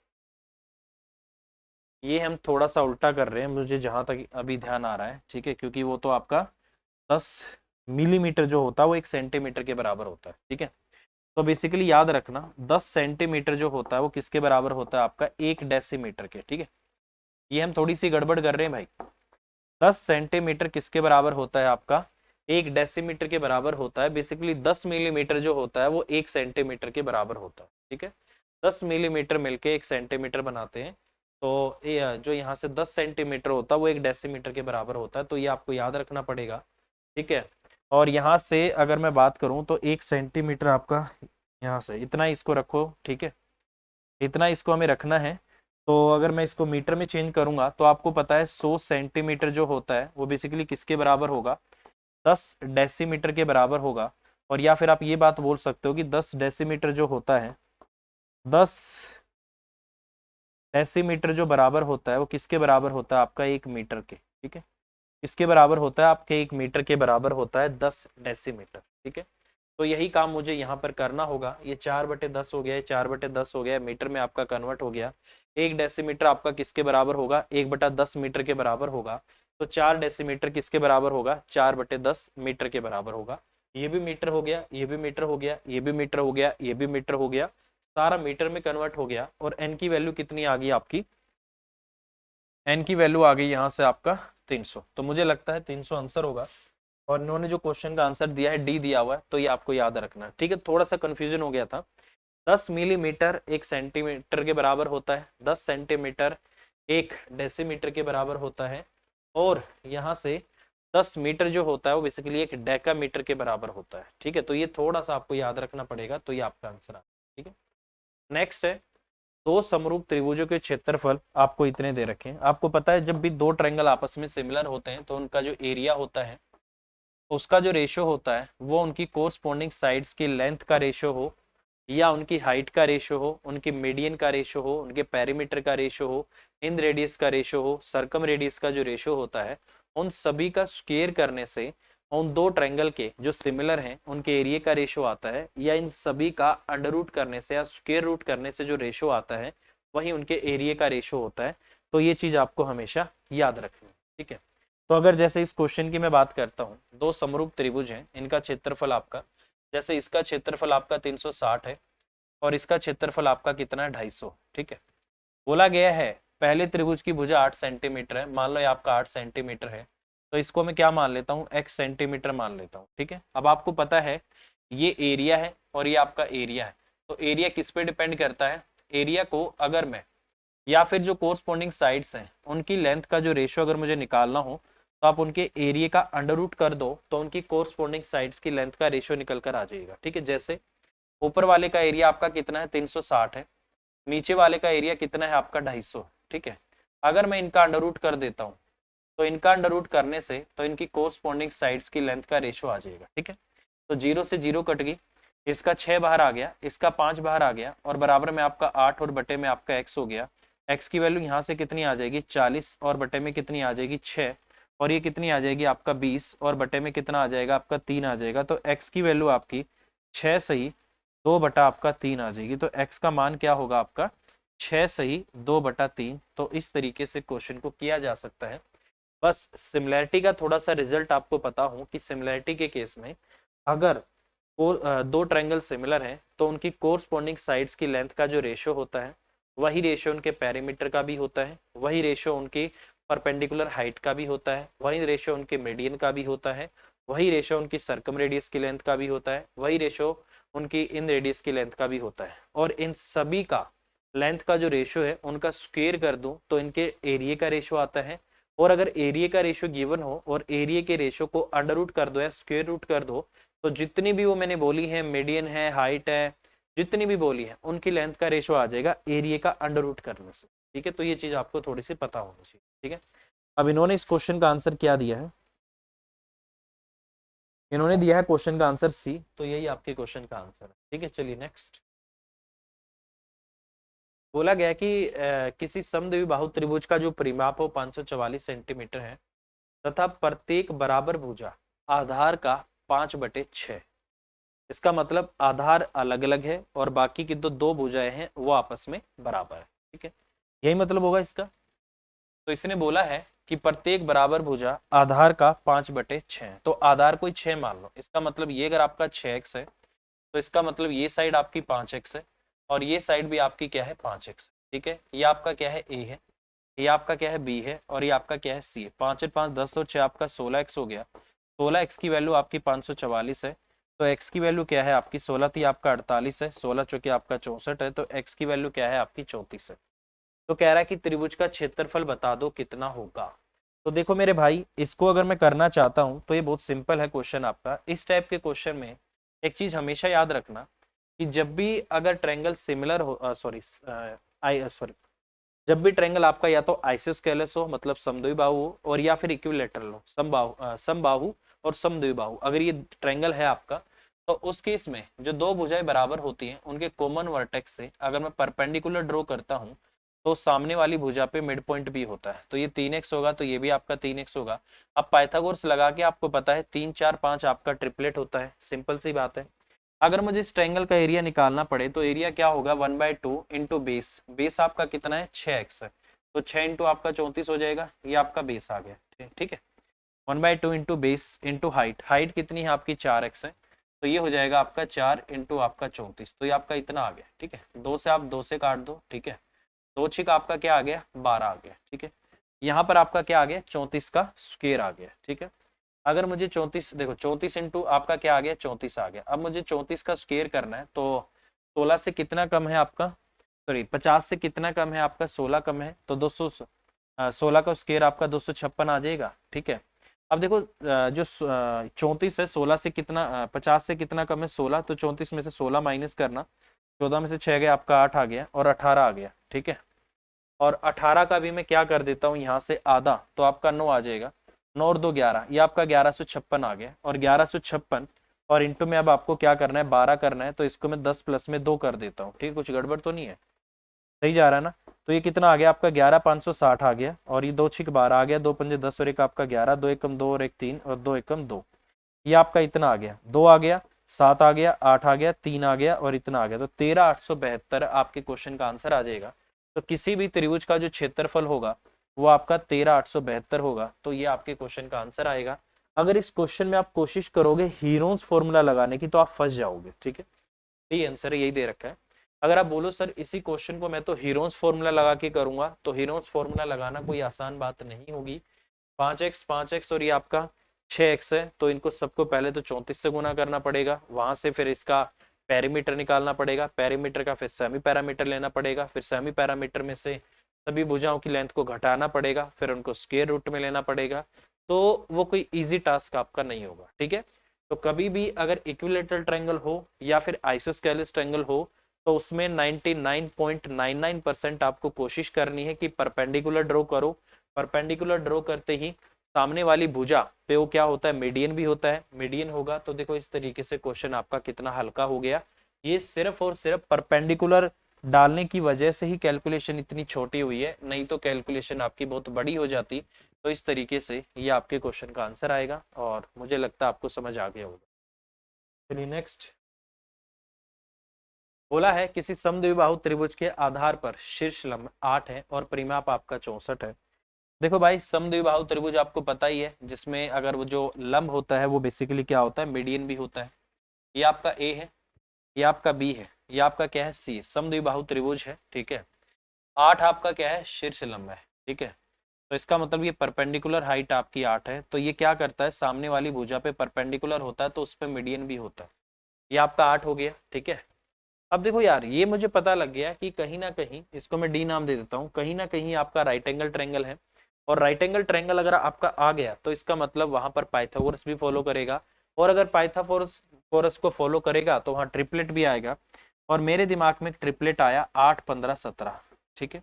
ये हम थोड़ा सा उल्टा कर रहे हैं, मुझे जहां तक अभी ध्यान आ रहा है। ठीक है, क्योंकि वो तो आपका 10 मिलीमीटर जो होता है वो 1 सेंटीमीटर के बराबर होता है। ठीक है, तो बेसिकली याद रखना 10 सेंटीमीटर जो होता है वो किसके बराबर होता है आपका 1 डेसीमीटर के। ठीक है, ये हम थोड़ी सी गड़बड़ कर रहे हैं भाई। 10 सेंटीमीटर किसके बराबर होता है आपका 1 डेसीमीटर के बराबर होता है। बेसिकली 10 मिलीमीटर जो होता है वो 1 सेंटीमीटर के बराबर होता है। ठीक है, 10 मिलीमीटर मिलके 1 सेंटीमीटर बनाते हैं, तो ये जो यहाँ से 10 सेंटीमीटर होता है वो 1 डेसीमीटर के बराबर होता है, तो ये आपको याद रखना पड़ेगा। ठीक है, और यहाँ से अगर मैं बात करूँ तो 1 सेंटीमीटर आपका यहाँ से इतना ही इसको रखो। ठीक है, इतना इसको हमें रखना है। तो अगर मैं इसको मीटर में चेंज करूंगा तो आपको पता है 100 सेंटीमीटर जो होता है वो बेसिकली किसके बराबर होगा 10 डेसीमीटर के बराबर होगा। और या फिर आप ये बात बोल सकते हो कि 10 डेसीमीटर जो होता है 10 डेसीमीटर जो बराबर होता है वो किसके बराबर होता है आपका 1 मीटर के। ठीक है, किसके बराबर होता है आपके 1 मीटर के बराबर होता है 10 डेसीमीटर। ठीक है, तो यही काम मुझे यहाँ पर करना होगा। ये 4/10 हो गया, 4/10 हो गया, मीटर में आपका कन्वर्ट हो गया। 1 डेसीमीटर आपका किसके बराबर होगा 1/10 मीटर के बराबर होगा। तो 4 डेसीमीटर किसके बराबर होगा 4/10 मीटर के बराबर होगा। ये भी मीटर हो गया, ये भी मीटर हो गया, ये भी मीटर हो गया, ये भी मीटर हो गया, सारा मीटर में कन्वर्ट हो गया। और एन की वैल्यू कितनी आ गई आपकी, एन की वैल्यू आ गई यहाँ से आपका 300। तो मुझे लगता है 300 आंसर होगा। और इन्होंने जो क्वेश्चन का आंसर दिया है डी दिया हुआ है, तो ये आपको याद रखना है। ठीक है, थोड़ा सा कंफ्यूजन हो गया था। 10 मिलीमीटर 1 सेंटीमीटर के बराबर होता है, 10 सेंटीमीटर 1 डेसीमीटर के बराबर होता है, और यहाँ से 10 मीटर जो होता है वो बेसिकली 1 डेकामीटर के बराबर होता है। ठीक है, तो ये थोड़ा सा आपको याद रखना पड़ेगा, तो ये आपका आंसर है। ठीक है, नेक्स्ट है दो समरूप त्रिभुजों के क्षेत्रफल आपको इतने दे रखे हैं। आपको पता है जब भी दो ट्रायंगल आपस में सिमिलर होते हैं तो उनका जो एरिया होता है उसका जो रेशो होता है वो उनकी कोरस्पॉन्डिंग साइड्स की लेंथ का रेशो हो, या उनकी हाइट का रेशो हो, उनकी मीडियन का रेशो हो, उनके पेरीमीटर का रेशो हो, इन रेडियस का रेशो हो, सरकम रेडियस का जो रेशो होता है, उन सभी का स्क्वायर करने से उन दो ट्रायंगल के जो सिमिलर हैं उनके एरिया का रेशो आता है, या इन सभी का अंडर रूट करने से या स्क्वायर रूट करने से जो रेशो आता है वही उनके एरिया का रेशो होता है। तो ये चीज आपको हमेशा याद रखनी है। ठीक है, तो अगर जैसे इस क्वेश्चन की मैं बात करता हूँ, दो समरूप त्रिभुज हैं, इनका क्षेत्रफल आपका, जैसे इसका क्षेत्रफल आपका 360 है और इसका क्षेत्रफल आपका कितना है 250। ठीक है, बोला गया है पहले त्रिभुज की भुजा 8 सेंटीमीटर है, मान लो ये आपका 8 सेंटीमीटर है, तो इसको मैं क्या मान लेता हूँ x सेंटीमीटर मान लेता हूँ। ठीक है, अब आपको पता है ये एरिया है और ये आपका एरिया है, तो एरिया किस पे डिपेंड करता है, एरिया को अगर मैं या फिर जो कोरस्पॉन्डिंग साइड्स हैं उनकी लेंथ का जो रेशियो अगर मुझे निकालना हो तो आप उनके एरिया का अंडर रूट कर दो तो उनकी कोरस्पोंडिंग साइड्स की लेंथ का रेशियो निकल कर आ जाएगा। ठीक है, जैसे ऊपर वाले का एरिया आपका कितना है 360 है, नीचे वाले का एरिया कितना है आपका 250। ठीक है, अगर मैं इनका अंडर रूट कर देता हूँ तो इनका अंडर रूट करने से तो इनकी कोरस्पोंडिंग साइड्स की लेंथ का रेशियो आ जाएगा। ठीक है, तो 0 से 0 कट गई, इसका 6 बाहर आ गया, इसका 5 बाहर आ गया और बराबर में आपका 8 और बटे में आपका x हो गया। x की वैल्यू यहाँ से कितनी आ जाएगी 40 और बटे में कितनी आ जाएगी 6 और ये कितनी आ जाएगी आपका 20 और बटे में कितना आ जाएगा आपका 3 आ जाएगा। तो x की वैल्यू आपकी 6 सही 2 बटा आपका 3 आ जाएगी। तो x का मान क्या होगा आपका 6 सही 2 बटा 3। तो इस तरीके से क्वेश्चन को किया जा सकता है। बस सिमिलैरिटी का थोड़ा सा रिजल्ट आपको पता हो कि सिमिलैरिटी के केस में अगर दो ट्रायंगल सिमिलर हैं तो उनकी कोरस्पोंडिंग साइड्स की लेंथ का जो रेशियो होता है वही रेशियो उनके पेरीमीटर का भी होता है, वही रेशियो उनकी परपेंडिकुलर हाइट का भी होता है, वही रेशियो उनके मीडियन का भी होता है, वही रेशियो उनकी सर्कम रेडियस की लेंथ का भी होता है, वही रेशियो उनकी इन रेडियस की लेंथ का भी होता है। और इन सभी का लेंथ का जो रेशियो है उनका स्क्वायर कर दूं तो इनके एरिया का रेशियो आता है। और अगर एरिया का रेशियो गिवन हो और एरिया के रेशियो को अंडर रूट कर दो या स्क्वायर रूट कर दो तो जितनी भी वो मैंने बोली है मीडियन है हाइट है जितनी भी बोली है उनकी लेंथ का रेशियो आ जाएगा एरिया का अंडर रूट करने से। ठीक है, तो ये चीज आपको थोड़ी सी पता होनी चाहिए। ठीक है, अब इन्होंने इस क्वेश्चन का आंसर क्या दिया है, इन्होंने दिया है क्वेश्चन का आंसर सी, तो यही आपके क्वेश्चन का आंसर है। ठीक है, चलिए नेक्स्ट। बोला गया कि किसी समद्विबाहु त्रिभुज का जो परिमाप हो 544 सेंटीमीटर है तथा प्रत्येक बराबर भुजा आधार का 5/6। इसका मतलब आधार अलग अलग है और बाकी की दो भुजाएं हैं वो आपस में बराबर है। ठीक है, यही मतलब होगा इसका। तो इसने बोला है कि प्रत्येक बराबर भुजा आधार का 5/6, तो आधार कोई 6 मान लो। इसका मतलब ये अगर आपका 6x है तो इसका मतलब ये साइड आपकी 5x है और ये साइड भी आपकी क्या है 5x। ठीक है, ये आपका क्या है a है, ये आपका क्या है b है और ये आपका क्या है c है। 5 और 5 10 और 6 आपका 16x हो गया। 16x की वैल्यू आपकी 544 है तो x की वैल्यू क्या है आपकी 16 थी आपका 48 है, 16 चौके आपका 64 है तो x की वैल्यू क्या है आपकी 34 है। तो कह रहा है कि त्रिभुज का क्षेत्रफल बता दो कितना होगा। तो देखो मेरे भाई इसको अगर मैं करना चाहता हूं तो ये बहुत सिंपल है क्वेश्चन आपका। इस टाइप के क्वेश्चन में एक चीज हमेशा याद रखना कि जब भी अगर ट्रायंगल सिमिलर हो सॉरी जब भी ट्रायंगल आपका या तो आइसोस्केलस हो मतलब समद्विबाहु हो और या फिर इक्विलैटरल हो समबाहु और समद्विबाहु, अगर ये ट्रायंगल है आपका तो उस केस में जो दो भुजाएं बराबर होती हैं उनके कॉमन वर्टेक्स से अगर मैं परपेंडिकुलर ड्रॉ करता हूं तो सामने वाली भुजा पे मिड पॉइंट भी होता है। तो ये 3x होगा तो ये भी आपका 3x होगा। अब पाइथागोरस लगा के आपको पता है 3 4 5 आपका ट्रिपलेट होता है, सिंपल सी बात है। अगर मुझे इस ट्रायंगल का एरिया निकालना पड़े तो एरिया क्या होगा 1/2 इंटू बेस। बेस आपका कितना है 6x है तो 6 इंटू आपका 34 हो जाएगा, ये आपका बेस आ गया। ठीक है, 1/2 into base into height, height कितनी है आपकी 4x है तो ये हो जाएगा आपका 4 इंटू आपका 34, तो ये आपका इतना आ गया। ठीक है, 2 से आप 2 से काट दो। ठीक है, 2 छिक आपका क्या आ गया 12 आ गया। ठीक है, यहाँ पर आपका क्या आ गया 34 का स्क्वायर आ गया। ठीक है, अगर मुझे 34 देखो 34 इंटू आपका क्या आ गया 34 आ गया। अब मुझे 34 का स्क्वायर करना है तो 16 से कितना कम है आपका, सॉरी 50 से कितना कम है आपका 16 कम है तो 16 का स्क्वायर आपका 256 आ जाएगा। ठीक है, अब देखो जो 34 है 16 से कितना 50 से कितना कम है 16, तो 34 में से 16 माइनस करना, 14 में से 6 गया आपका 8 आ गया और 18 आ गया। ठीक है, और 18 का भी मैं क्या कर देता हूँ यहाँ से आधा तो आपका 9 आ जाएगा। 9 और 2 11, ये आपका 1156 आ गया और 1156 और इंटू में अब आपको क्या करना है 12 करना है तो इसको मैं 10 प्लस में 2 कर देता हूँ। ठीक है, कुछ गड़बड़ तो नहीं है, सही जा रहा है ना। तो ये कितना आ गया आपका 11560 आ गया और ये 2 छिक 12 आ गया, 2 पंजे 10 और एक आपका 11, 2 एकम 2 और एक 3 और 2 एकम 2, ये आपका इतना आ गया 2 आ गया 7 आ गया 8 आ गया 3 आ गया और इतना आ गया। तो 13872 आपके क्वेश्चन का आंसर आ जाएगा। तो किसी भी त्रिभुज का जो क्षेत्रफल होगा वो आपका 13872 होगा, तो ये आपके क्वेश्चन का आंसर आएगा। अगर इस क्वेश्चन में आप कोशिश करोगे हीरोन्स फॉर्मूला लगाने की तो आप फंस जाओगे। ठीक है, यही आंसर है, यही दे रखा है। अगर आप बोलो सर इसी क्वेश्चन को मैं तो हीरोन्स फॉर्मूला लगा के करूंगा तो हीरोन्स फॉर्मूला लगाना कोई आसान बात नहीं होगी। 5x और ये आपका 6x है तो इनको सबको पहले तो 34 से गुना करना पड़ेगा, वहां से फिर इसका पैरामीटर निकालना पड़ेगा, पैरामीटर का फिर सेमी पैरामीटर लेना पड़ेगा, फिर सेमी पैरामीटर में से सभी भुजाओं की लेंथ को घटाना पड़ेगा, फिर उनको स्क्वायर रूट में लेना पड़ेगा, तो वो कोई इजी टास्क आपका नहीं होगा, ठीक है। तो कभी भी अगर इक्विलेटरल ट्रायंगल हो या फिर आइसोस्केलेस ट्रायंगल हो, तो उसमें 99.99% आपको कोशिश करनी है कि परपेंडिकुलर ड्रॉ करो। परपेंडिकुलर ड्रॉ करते ही सामने वाली भुजा पे वो क्या होता है, मीडियन भी होता है। मीडियन होगा तो देखो इस तरीके से क्वेश्चन आपका कितना हल्का हो गया। ये सिर्फ और सिर्फ परपेंडिकुलर डालने की वजह से ही कैलकुलेशन इतनी छोटी हुई है, नहीं तो कैलकुलेशन आपकी बहुत बड़ी हो जाती। तो इस तरीके से ये आपके क्वेश्चन का आंसर आएगा और मुझे लगता है आपको समझ आ गया होगा। चलिए नेक्स्ट। बोला है किसी समद्विबाहु त्रिभुज के आधार पर शीर्ष लंब 8 है और परिमाप आपका 64 है। देखो भाई, समद्विबाहु त्रिभुज आपको पता ही है, जिसमें अगर वो जो लंब होता है वो बेसिकली क्या होता है, मीडियन भी होता है। ये आपका ए है, ये आपका बी है, ये आपका क्या है, सी। समद्विबाहु त्रिभुज है, ठीक है। 8 आपका क्या है, शीर्ष लंब है, ठीक है। तो इसका मतलब ये परपेंडिकुलर हाइट आपकी 8 है, तो ये क्या करता है, सामने वाली भुजा पे परपेंडिकुलर होता है तो उस पर मीडियन भी होता है। ये आपका 8 हो गया, ठीक है। अब देखो यार, ये मुझे पता लग गया कि कहीं ना कहीं, इसको मैं डी नाम दे देता हूँ, कहीं ना कहीं आपका राइट एंगल ट्रायंगल है। और राइट एंगल ट्रायंगल अगर आपका आ गया तो इसका मतलब वहां पर पाइथागोरस भी फॉलो करेगा। और अगर पाइथागोरस को फॉलो करेगा तो वहां ट्रिपलेट भी आएगा। और मेरे दिमाग में ट्रिपलेट आया 8 15 17, ठीक है।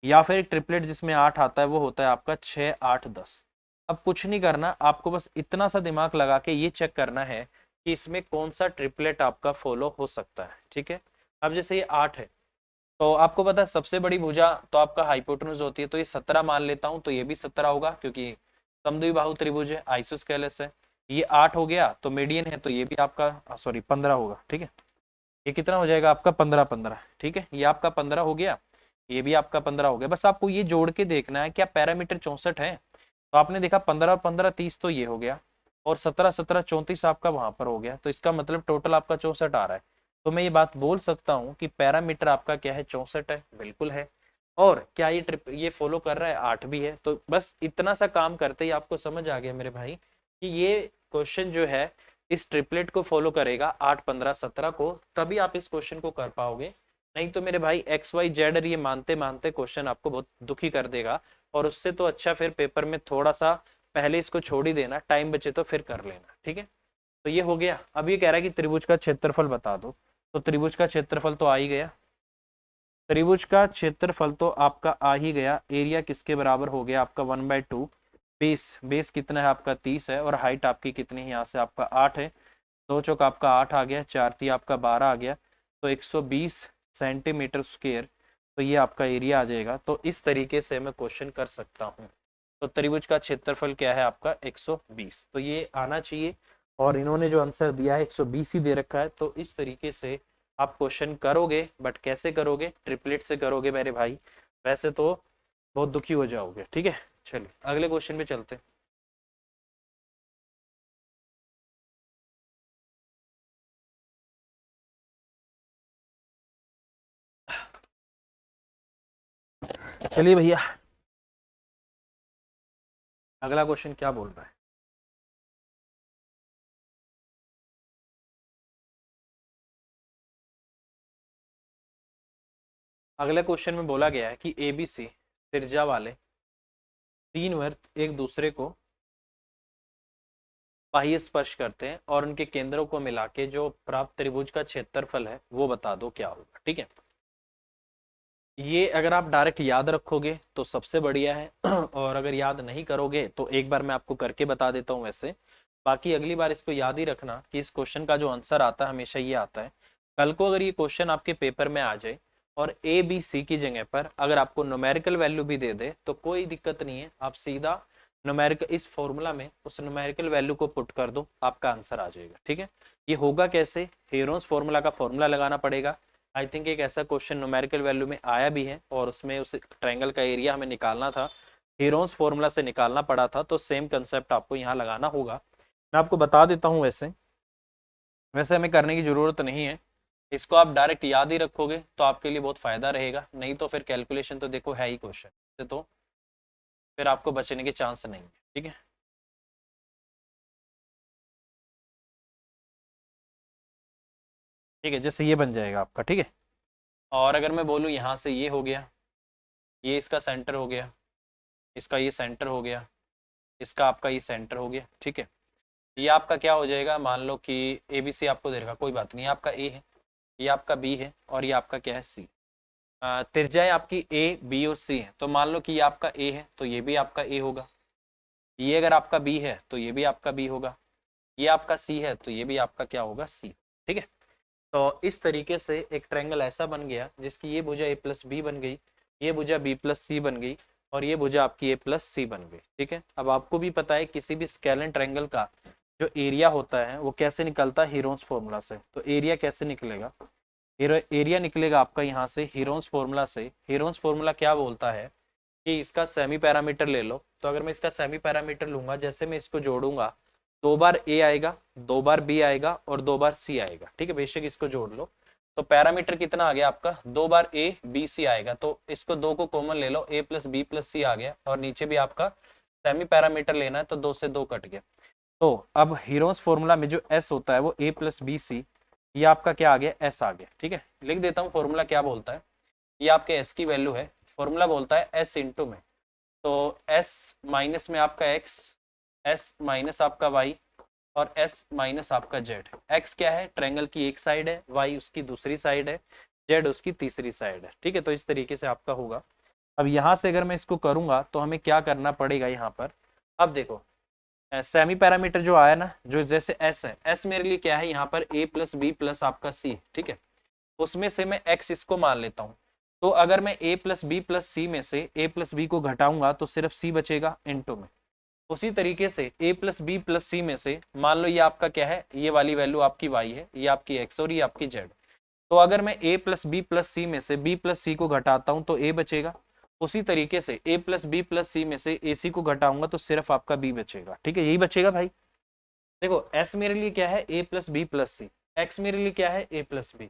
या फिर एक ट्रिपलेट जिसमें 8 आता है वो होता है आपका 6 8 10। अब कुछ नहीं करना, आपको बस इतना सा दिमाग लगा के ये चेक करना है कि इसमें कौन सा ट्रिपलेट आपका फॉलो हो सकता है, ठीक है। अब जैसे ये 8 है, तो आपको पता है सबसे बड़ी भुजा तो आपका हाइपोटेन्यूज होती है, तो ये 17 मान लेता हूं, तो ये भी 17 होगा क्योंकि समद्विबाहु त्रिभुज है, आइसोस्केलेस है। ये 8 हो गया तो मीडियन है, तो ये भी आपका सॉरी 15 होगा, ठीक है। ये कितना हो जाएगा आपका 15 15, ठीक है। ये आपका 15 हो गया, ये भी आपका 15 हो गया। बस आपको ये जोड़ के देखना है क्या पैरामीटर 64 है। तो आपने देखा 15 15 30 तो ये हो गया, और 17 17 34 आपका वहां पर हो गया, तो इसका मतलब टोटल आपका 64 आ रहा है। तो मैं ये बात बोल सकता हूँ कि पैरामीटर आपका क्या है, 64 है, बिल्कुल है। और क्या ये ये फॉलो कर रहा है, 8 भी है। तो बस इतना सा काम करते ही आपको समझ आ गया मेरे भाई कि ये क्वेश्चन जो है इस ट्रिपलेट को फॉलो करेगा, 8 15 17 को, तभी आप इस क्वेश्चन को कर पाओगे। नहीं तो मेरे भाई एक्स वाई जेड और ये मानते मानते क्वेश्चन आपको बहुत दुखी कर देगा। और उससे तो अच्छा फिर पेपर में थोड़ा सा पहले इसको छोड़ ही देना, टाइम बचे तो फिर कर लेना, ठीक है। तो ये हो गया। अब ये कह रहा है कि त्रिभुज का क्षेत्रफल बता दो, तो त्रिभुज का क्षेत्रफल तो आ ही गया। त्रिभुज का क्षेत्रफल तो आपका आ ही गया। एरिया किसके बराबर हो गया आपका 1/2। बेस बेस कितना है आपका 30 है, और हाइट आपकी कितनी है, यहाँ से आपका 8 है। 2 चौक आपका 8 आ गया, 4 3 आपका 12 आ गया, तो 120 सेंटीमीटर स्क्वायर। तो ये आपका एरिया आ जाएगा। तो इस तरीके से मैं क्वेश्चन कर सकता हूँ। तो त्रिभुज का क्षेत्रफल क्या है आपका 120, तो ये आना चाहिए। और इन्होंने जो आंसर दिया है 120 ही दे रखा है। तो इस तरीके से आप क्वेश्चन करोगे, बट कैसे करोगे, ट्रिपलेट से करोगे मेरे भाई, वैसे तो बहुत दुखी हो जाओगे, ठीक है। चलिए अगले क्वेश्चन पे चलते हैं। चलिए भैया, अगला क्वेश्चन क्या बोल रहा है। अगले क्वेश्चन में बोला गया है कि एबीसी त्रिज्या वाले 3 वृत्त एक दूसरे को बाह्य स्पर्श करते हैं, और उनके केंद्रों को मिला के जो प्राप्त त्रिभुज का क्षेत्रफल है वो बता दो क्या होगा, ठीक है। ये अगर आप डायरेक्ट याद रखोगे तो सबसे बढ़िया है और अगर याद नहीं करोगे तो एक बार मैं आपको करके बता देता हूँ वैसे। बाकी अगली बार इसको याद ही रखना कि इस क्वेश्चन का जो आंसर आता है हमेशा ये आता है। कल को अगर ये क्वेश्चन आपके पेपर में आ जाए और ए बी सी की जगह पर अगर आपको न्यूमेरिकल वैल्यू भी दे दे तो कोई दिक्कत नहीं है, आप सीधा न्यूमेरिकल इस फॉर्मूला में उस न्यूमेरिकल वैल्यू को पुट कर दो, आपका आंसर आ जाएगा, ठीक है। ये होगा कैसे, हेरोन्स फॉर्मूला का फॉर्मूला लगाना पड़ेगा। आई थिंक एक ऐसा क्वेश्चन न्यूमेरिकल वैल्यू में आया भी है, और उसमें उस ट्रायंगल का एरिया हमें निकालना था, हेरोन्स फॉर्मूला से निकालना पड़ा था। तो सेम कंसेप्ट आपको यहाँ लगाना होगा। मैं आपको बता देता हूँ, वैसे वैसे हमें करने की जरूरत नहीं है। इसको आप डायरेक्ट याद ही रखोगे तो आपके लिए बहुत फायदा रहेगा, नहीं तो फिर कैलकुलेशन तो देखो है ही क्वेश्चन, तो फिर आपको बचने के चांस नहीं है, ठीक है। ठीक है, जैसे ये बन जाएगा आपका, ठीक है। और अगर मैं बोलूँ यहाँ से ये हो गया, ये इसका सेंटर हो गया, इसका ये सेंटर हो गया, इसका आपका ये सेंटर हो गया, ठीक है। ये आपका क्या हो जाएगा, मान लो कि ABC आपको दे रखा, कोई बात नहीं, आपका A है, ये आपका B है और ये आपका क्या है C। त्रिज्याएं आपकी A B और C है, तो मान लो कि ये आपका A है तो ये भी आपका A होगा, ये अगर आपका B है तो ये भी आपका B होगा, ये आपका C है तो ये भी आपका क्या होगा C, ठीक है। तो इस तरीके से एक ट्रायंगल ऐसा बन गया जिसकी ये भुजा A प्लस बी बन गई, ये भुजा B प्लस सी बन गई और ये भुजा आपकी A प्लस सी बन गई, ठीक है। अब आपको भी पता है किसी भी स्केलर ट्रायंगल का जो एरिया होता है वो कैसे निकलता है, हीरोन्स फॉर्मूला से। तो एरिया कैसे निकलेगा, एरिया निकलेगा आपका यहाँ से हीरोन्स फॉर्मूला से। हीरोन्स फॉर्मूला क्या बोलता है कि इसका सेमी पैरामीटर ले लो, तो अगर मैं इसका सेमी पैरामीटर लूंगा, जैसे मैं इसको जोड़ूंगा 2 बार A आएगा, 2 बार B आएगा और 2 बार C आएगा, ठीक है। बेशक इसको जोड़ लो, तो पैरामीटर कितना आ गया आपका, 2 बार A B C आएगा, तो इसको 2 को कॉमन ले लो, A plus B plus C आ गया और नीचे भी आपका सेमी पैरामीटर लेना है तो 2 से 2 कट गया। तो अब हीरोन्स फॉर्मूला में जो S होता है वो A प्लस बी सी, ये आपका क्या आ गया, S आ गया, ठीक है। लिख देता हूँ फॉर्मूला क्या बोलता है, ये आपके S की वैल्यू है, फॉर्मूला बोलता है S इंटू में, तो S माइनस में आपका X, S माइनस आपका Y और S माइनस आपका Z। X क्या है, ट्रायंगल की एक साइड है, Y उसकी दूसरी साइड है, Z उसकी तीसरी साइड है, ठीक है। तो इस तरीके से आपका होगा। अब यहाँ से अगर मैं इसको करूंगा तो हमें क्या करना पड़ेगा यहाँ पर, अब देखो सेमी पैरामीटर जो आया ना, जो जैसे S है, S मेरे लिए क्या है यहाँ पर A प्लस बी प्लस आपका C, ठीक है। उसमें से मैं X इसको मान लेता हूँ, तो अगर मैं A प्लस बी प्लस सी में से A प्लस बी को घटाऊंगा तो सिर्फ C बचेगा इनटू में। उसी तरीके से A प्लस बी प्लस सी में से मान लो ये आपका क्या है, ये वाली वैल्यू आपकी Y है, ये आपकी X और ये आपकी Z। तो अगर मैं A प्लस बी प्लस सी में से B प्लस सी को घटाता हूँ तो A बचेगा। उसी तरीके से A प्लस बी प्लस सी में से AC को घटाऊंगा तो सिर्फ आपका B बचेगा, ठीक है। यही बचेगा भाई। देखो S मेरे लिए क्या है, A plus b plus c, X मेरे लिए क्या है, A प्लस बी,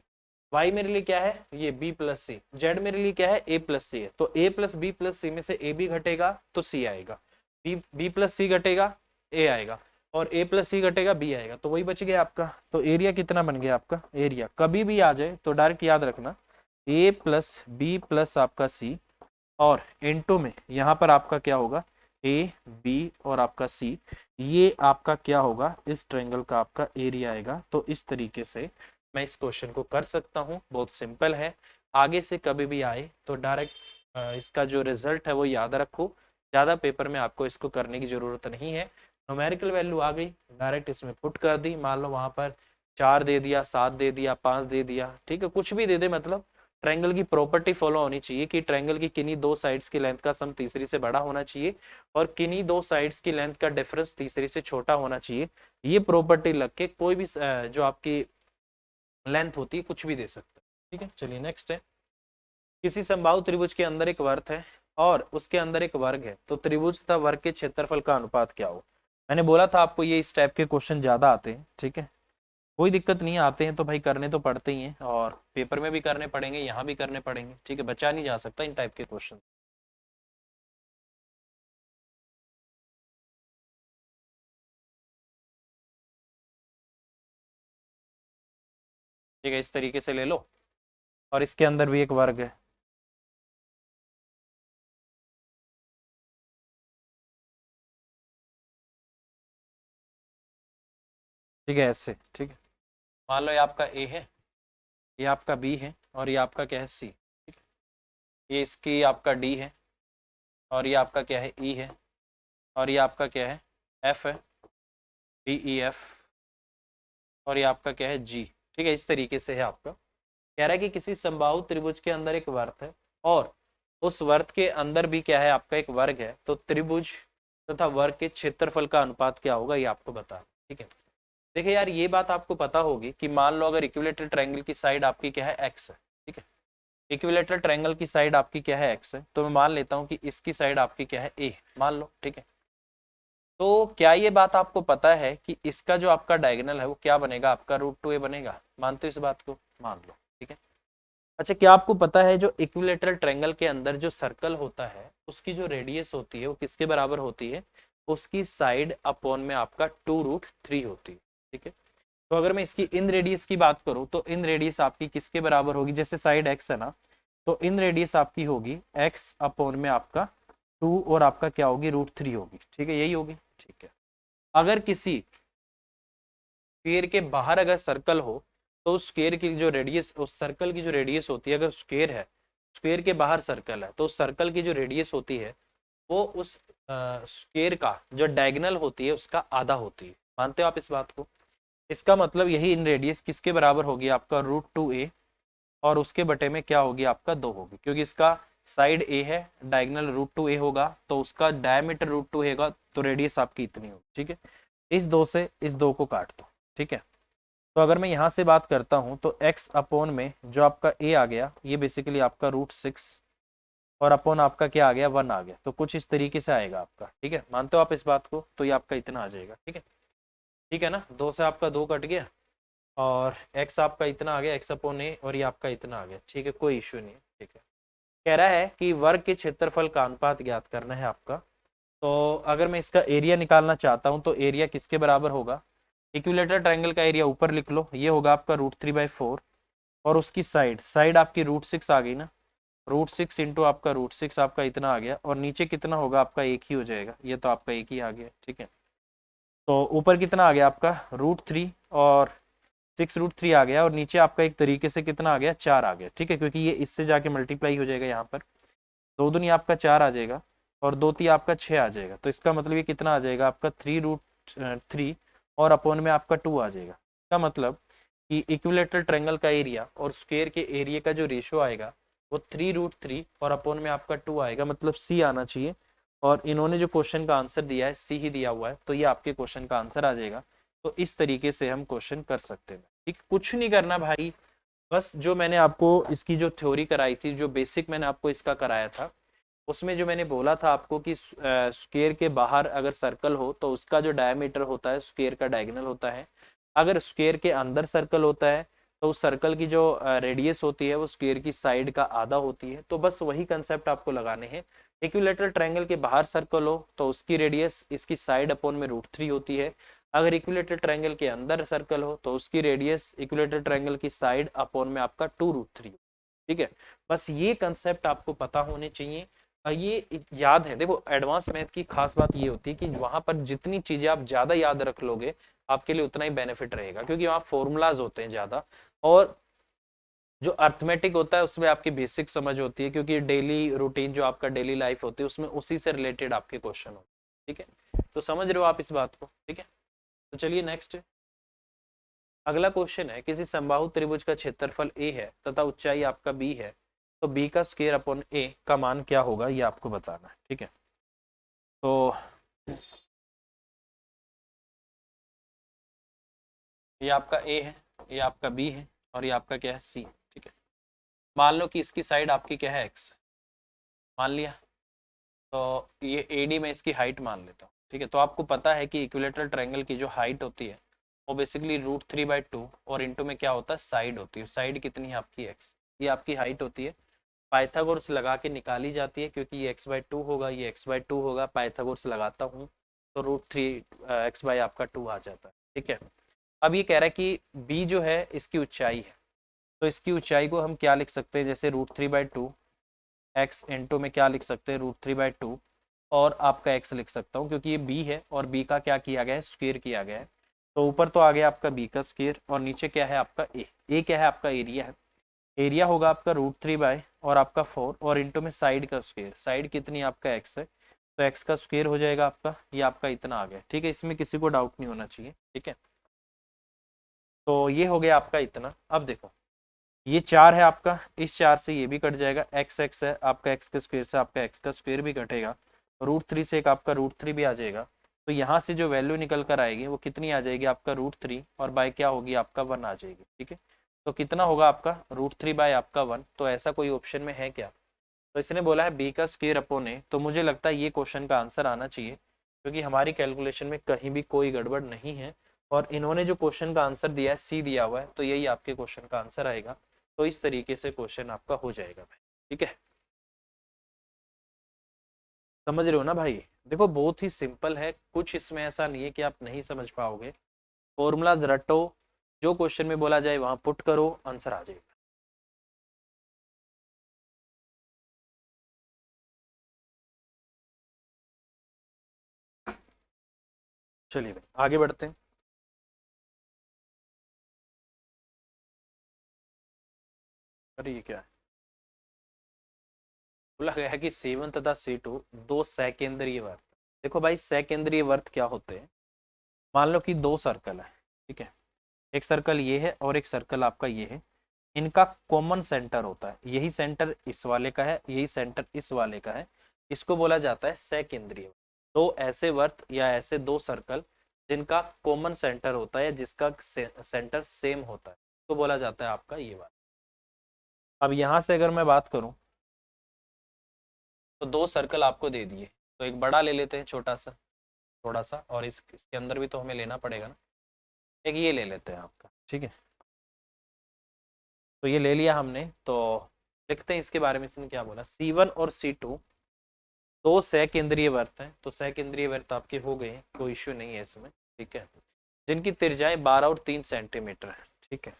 Y मेरे लिए क्या है, ये B प्लस सी, Z मेरे लिए क्या है, A प्लस सी है। तो A प्लस बी प्लस सी में से A भी घटेगा तो C आएगा, B प्लस सी घटेगा A आएगा और A प्लस सी घटेगा B आएगा, तो वही बच गया आपका। तो एरिया कितना बन गया आपका, एरिया कभी भी आ जाए तो डायरेक्ट याद रखना A प्लस बी प्लस आपका C और इनटू में यहाँ पर आपका क्या होगा, A B और आपका C, ये आपका क्या होगा, इस ट्रायंगल का आपका एरिया आएगा। तो इस तरीके से मैं इस क्वेश्चन को कर सकता हूँ, बहुत सिंपल है। आगे से कभी भी आए तो डायरेक्ट इसका जो रिजल्ट है वो याद रखो, ज़्यादा पेपर में आपको इसको करने की ज़रूरत नहीं है। न्यूमेरिकल वैल्यू आ गई, डायरेक्ट इसमें पुट कर दी, मान लो वहाँ पर 4 दे दिया, 7 दे दिया, 5 दे दिया, ठीक है, कुछ भी दे दे, मतलब ट्रायंगल की प्रॉपर्टी फॉलो होनी चाहिए कि ट्रायंगल की किन्हीं दो साइड्स की लेंथ का सम तीसरी से बड़ा होना चाहिए और किन्हीं दो साइड्स की लेंथ का डिफरेंस तीसरी से छोटा होना चाहिए। ये प्रॉपर्टी लग के कोई भी जो आपकी लेंथ होती है कुछ भी दे सकता है, ठीक है। चलिए नेक्स्ट है, किसी समबाहु त्रिभुज के अंदर एक वृत्त है और उसके अंदर एक वर्ग है, तो त्रिभुज तथा वर्ग के क्षेत्रफल का अनुपात क्या हो। मैंने बोला था आपको ये इस टाइप के क्वेश्चन ज्यादा आते हैं, ठीक है। कोई दिक्कत नहीं, आते हैं तो भाई करने तो पड़ते ही हैं और पेपर में भी करने पड़ेंगे, यहाँ भी करने पड़ेंगे, ठीक है। बचा नहीं जा सकता इन टाइप के क्वेश्चन। ठीक है, इस तरीके से ले लो और इसके अंदर भी एक वर्ग है, ठीक है, ऐसे, ठीक है। मान लो ये आपका ए है, ये आपका बी है और ये आपका क्या है सी, ठीक है। ये इसकी आपका डी है और ये आपका क्या है ई है और ये आपका क्या है एफ है, डी ई एफ, और ये आपका क्या है जी, ठीक है। इस तरीके से है आपका, कह रहा है कि किसी समबाहु त्रिभुज के अंदर एक वृत्त है और उस वृत्त के अंदर भी क्या है आपका एक वर्ग है, तो त्रिभुज तथा वर्ग के क्षेत्रफल का अनुपात क्या होगा ये आपको बता, ठीक है। देखिए यार ये बात आपको पता होगी कि मान लो अगर इक्विलेटरल ट्रायंगल की साइड आपकी क्या है एक्स है, ठीक है। इक्विलेटरल ट्रायंगल की साइड आपकी क्या है एक्स है, तो मैं मान लेता हूँ कि इसकी साइड आपकी क्या है ए मान लो, ठीक है। तो क्या ये बात आपको पता है कि इसका जो आपका डायगोनल है वो क्या बनेगा, आपका √2a बनेगा, मानते हो इस बात को, मान लो, ठीक है। अच्छा क्या आपको पता है जो इक्विलेटरल ट्रायंगल के अंदर जो सर्कल होता है उसकी जो रेडियस होती है वो किसके बराबर होती है, उसकी साइड अपॉन में आपका 2√3 होती है, ठीक है। तो अगर मैं इसकी इन रेडियस की बात करूं तो इन रेडियस आपकी किसके बराबर होगी, जैसे साइड x है ना, तो इन रेडियस आपकी होगी x अपॉन में आपका 2 और आपका क्या होगी √3 होगी, ठीक है, यही होगी। ठीक है। अगर किसी स्क्वायर के बाहर अगर सर्कल हो तो उस स्क्वायर की जो रेडियस, उस सर्कल की जो रेडियस होती है, अगर स्क्वायर है, स्क्वायर के बाहर सर्कल है, तो उस सर्कल की जो रेडियस होती है वो उस स्क्वायर का जो डायगोनल होती है उसका आधा होती है। मानते हो आप इस बात को? इसका मतलब यही इन रेडियस किसके बराबर होगी? आपका √2a, और उसके बटे में क्या होगी? आपका 2 होगी, क्योंकि इसका साइड a है, डायगोनल √2a होगा, तो उसका डायमीटर √2 होगा, तो रेडियस आपकी इतनी होगी। ठीक है, इस 2 से इस 2 को काट दो। ठीक है, तो अगर मैं यहाँ से बात करता हूँ तो x अपॉन में जो आपका a आ गया, ये बेसिकली आपका √6, और अपॉन आपका क्या आ गया? 1 आ गया। तो कुछ इस तरीके से आएगा आपका। ठीक है, मानते हो आप इस बात को? तो ये आपका इतना आ जाएगा। ठीक है, ठीक है ना, 2 से आपका 2 कट गया, और x आपका इतना आ गया, x अपॉन a, और ये आपका इतना आ गया। ठीक है, कोई इश्यू नहीं है। ठीक है, कह रहा है कि वर्ग के क्षेत्रफल का अनुपात ज्ञात करना है आपका। तो अगर मैं इसका एरिया निकालना चाहता हूं तो एरिया किसके बराबर होगा? इक्विलेटरल ट्रायंगल का एरिया ऊपर लिख लो, ये होगा आपका √3/4, और उसकी साइड, साइड आपकी √6 आ गई ना, √6 इंटू आपका √6 आपका इतना आ गया, और नीचे कितना होगा? आपका एक ही हो जाएगा, ये तो आपका एक ही आ गया। ठीक है, तो ऊपर कितना आ गया आपका? √3, और 6√3 आ गया, और नीचे आपका एक तरीके से कितना आ गया? 4 आ गया। ठीक है, क्योंकि ये इससे जाके मल्टीप्लाई हो जाएगा यहाँ पर, 2 दूनी आपका 4 आ जाएगा, और 2 3 आपका 6 आ जाएगा। तो इसका मतलब ये कितना आ जाएगा आपका? 3√3, और अपॉन में आपका 2 आ जाएगा। इसका मतलब कि इक्विलेटरल ट्रायंगल का एरिया और स्क्वायर के एरिया का जो रेशियो आएगा वो 3√3 और अपॉन में आपका 2 आएगा, मतलब सी आना चाहिए। और इन्होंने जो क्वेश्चन का आंसर दिया है सी ही दिया हुआ है, तो ये आपके क्वेश्चन का आंसर आ जाएगा। तो इस तरीके से हम क्वेश्चन कर सकते हैं। ठीक, कुछ नहीं करना भाई, बस जो मैंने आपको इसकी जो थ्योरी कराई थी, जो बेसिक मैंने आपको इसका कराया था, उसमें जो मैंने बोला था आपको कि स्क्वायर के बाहर अगर सर्कल हो तो उसका जो डायमीटर होता है स्क्वायर का डायगोनल होता है। अगर स्क्वायर के अंदर सर्कल होता है तो उस सर्कल की जो रेडियस होती है वो स्क्वायर की साइड का आधा होती है। तो बस वही कंसेप्ट आपको लगाने हैं। इक्विलेटरल ट्रायंगल के बाहर सर्कल हो तो उसकी रेडियस इसकी साइड अपॉन में √3 होती है। अगर इक्विलेटरल ट्रायंगल के अंदर सर्कल हो तो उसकी रेडियस इक्विलेटरल ट्रायंगल की साइड अपॉन में आपका 2√3। ठीक है, बस ये कंसेप्ट आपको पता होने चाहिए। ये याद है, देखो एडवांस मैथ की खास बात ये होती है कि वहां पर जितनी चीजें आप ज्यादा याद रख लोगे आपके लिए उतना ही बेनिफिट रहेगा, क्योंकि वहां फॉर्मूलाज होते हैं ज्यादा, और जो अर्थमेटिक होता है उसमें आपकी बेसिक समझ होती है, क्योंकि डेली रूटीन जो आपका डेली लाइफ होती है उसमें उसी से रिलेटेड आपके क्वेश्चन होते हैं। ठीक है, तो समझ रहे हो आप इस बात को? ठीक है, तो चलिए नेक्स्ट अगला क्वेश्चन है, किसी समबाहु त्रिभुज का क्षेत्रफल a है तथा ऊंचाई आपका b है, तो b का स्क्वायर अपॉन a का मान क्या होगा, ये आपको बताना है। ठीक है, तो ये आपका a है, ये आपका b है, और ये आपका क्या है? c। ठीक है, मान लो कि इसकी साइड आपकी क्या है? x, मान लिया, तो ये AD में इसकी हाइट मान लेता हूँ। ठीक है, तो आपको पता है कि इक्विलेटरल ट्रायंगल की जो हाइट होती है वो बेसिकली √3/2, और इंटू में क्या होता है? साइड होती है। साइड कितनी है आपकी? x, ये आपकी हाइट होती है। पाइथागोरस लगा के निकाली जाती है, क्योंकि ये x/2 होगा, ये x/2 होगा, पाइथागोरस लगाता हूँ तो √3 x/ आपका 2 आ जाता है। ठीक है, अब ये कह रहा है कि b जो है इसकी ऊंचाई है, तो इसकी ऊंचाई को हम क्या लिख सकते हैं? जैसे √3/2 x इंटू में क्या लिख सकते हैं? √3/2, और आपका x लिख सकता हूँ, क्योंकि ये b है और b का क्या किया गया है? स्क्वायर किया गया है। तो ऊपर तो आ गया आपका b का स्क्वायर, और नीचे क्या है आपका a क्या है? आपका एरिया है। एरिया होगा आपका √3 और आपका 4, और इंटू में साइड का स्क्वायर, साइड कितनी आपका x है, तो x का स्क्वायर हो जाएगा आपका, ये आपका इतना आ गया। ठीक है, इसमें किसी को डाउट नहीं होना चाहिए। ठीक है, तो ये हो गया आपका इतना। अब देखो ये 4 है आपका, इस 4 से ये भी कट जाएगा, x है आपका, x के स्क्वायर से आपका x का स्क्वायर भी कटेगा, √3 से एक आपका √3 भी आ जाएगा। तो यहाँ से जो वैल्यू निकल कर आएगी वो कितनी आ जाएगी? आपका √3, और बाय क्या होगी? आपका 1 आ जाएगी। ठीक है, तो कितना होगा आपका? √3 बाय आपका 1। तो ऐसा कोई ऑप्शन में है क्या? तो इसने बोला है b का स्क्वायर अपॉन a, तो मुझे लगता है ये क्वेश्चन का आंसर आना चाहिए, क्योंकि हमारी कैलकुलेशन में कहीं भी कोई गड़बड़ नहीं है, और इन्होंने जो क्वेश्चन का आंसर दिया है सी दिया हुआ है, तो यही आपके क्वेश्चन का आंसर आएगा। तो इस तरीके से क्वेश्चन आपका हो जाएगा भाई। ठीक है, समझ रहे हो ना भाई? देखो बहुत ही सिंपल है, कुछ इसमें ऐसा नहीं है कि आप नहीं समझ पाओगे। फॉर्मूलाज रटो, जो क्वेश्चन में बोला जाए वहां पुट करो, आंसर आ जाएगा। चलिए भाई आगे बढ़ते हैं। अरे ये क्या है, बोला गया है कि C1 तथा C2 दो सकेंद्रीय वर्त। देखो भाई सकेंद्रीय वर्त क्या होते हैं, मान लो कि दो सर्कल है, ठीक है, एक सर्कल ये है और एक सर्कल आपका ये है, इनका कॉमन सेंटर होता है, यही सेंटर इस वाले का है, यही सेंटर इस वाले का है, इसको बोला जाता है सकेंद्रीय। दो ऐसे वर्त या ऐसे दो सर्कल जिनका कॉमन सेंटर होता है, जिसका सेंटर सेम होता है, तो बोला जाता है आपका ये वाला। अब यहां से अगर मैं बात करूं तो दो सर्कल आपको दे दिए, तो एक बड़ा ले लेते हैं छोटा सा, थोड़ा सा, और इसके अंदर भी तो हमें लेना पड़ेगा ना, एक ये ले लेते हैं आपका, ठीक है। तो ये ले लिया हमने, तो देखते हैं इसके बारे में इसने क्या बोला। C1 और C2 दो सकेंद्रीय वर्त हैं, तो सकेंद्रीय वर्त आपके हो गए, कोई इश्यू नहीं है इसमें, ठीक है, जिनकी त्रिज्याएं 12 और 3 सेंटीमीटर है, ठीक है,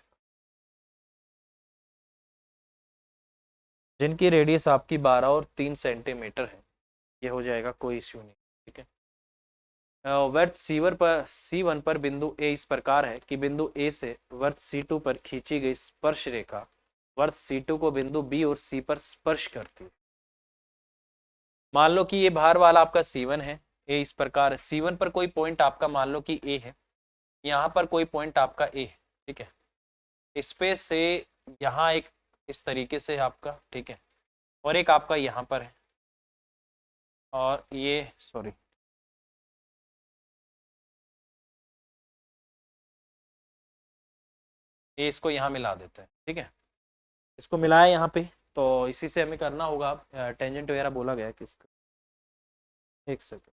जिनकी रेडियस आपकी 12 और 3 सेंटीमीटर है, ये हो जाएगा, कोई इश्यू नहीं, ठीक है। वर्त C1 पर बिंदु ए इस प्रकार है कि बिंदु ए से वर्त C2 पर खींची गई स्पर्श रेखा वर्त C2 को बिंदु बी और सी पर स्पर्श करती है। मान लो कि ये बाहर वाला आपका C1 है, ए इस प्रकार है, C1 पर कोई पॉइंट आपका मान लो कि ए है, यहाँ पर कोई पॉइंट आपका ए है, ठीक है, इस पे से यहाँ एक इस तरीके से आपका, ठीक है, और एक आपका यहाँ पर है, और ये सॉरी ये इसको यहाँ मिला देते हैं, ठीक है, इसको मिलाया यहाँ पे, तो इसी से हमें करना होगा। टेंजेंट वगैरह बोला गया है किसका, एक सेकंड,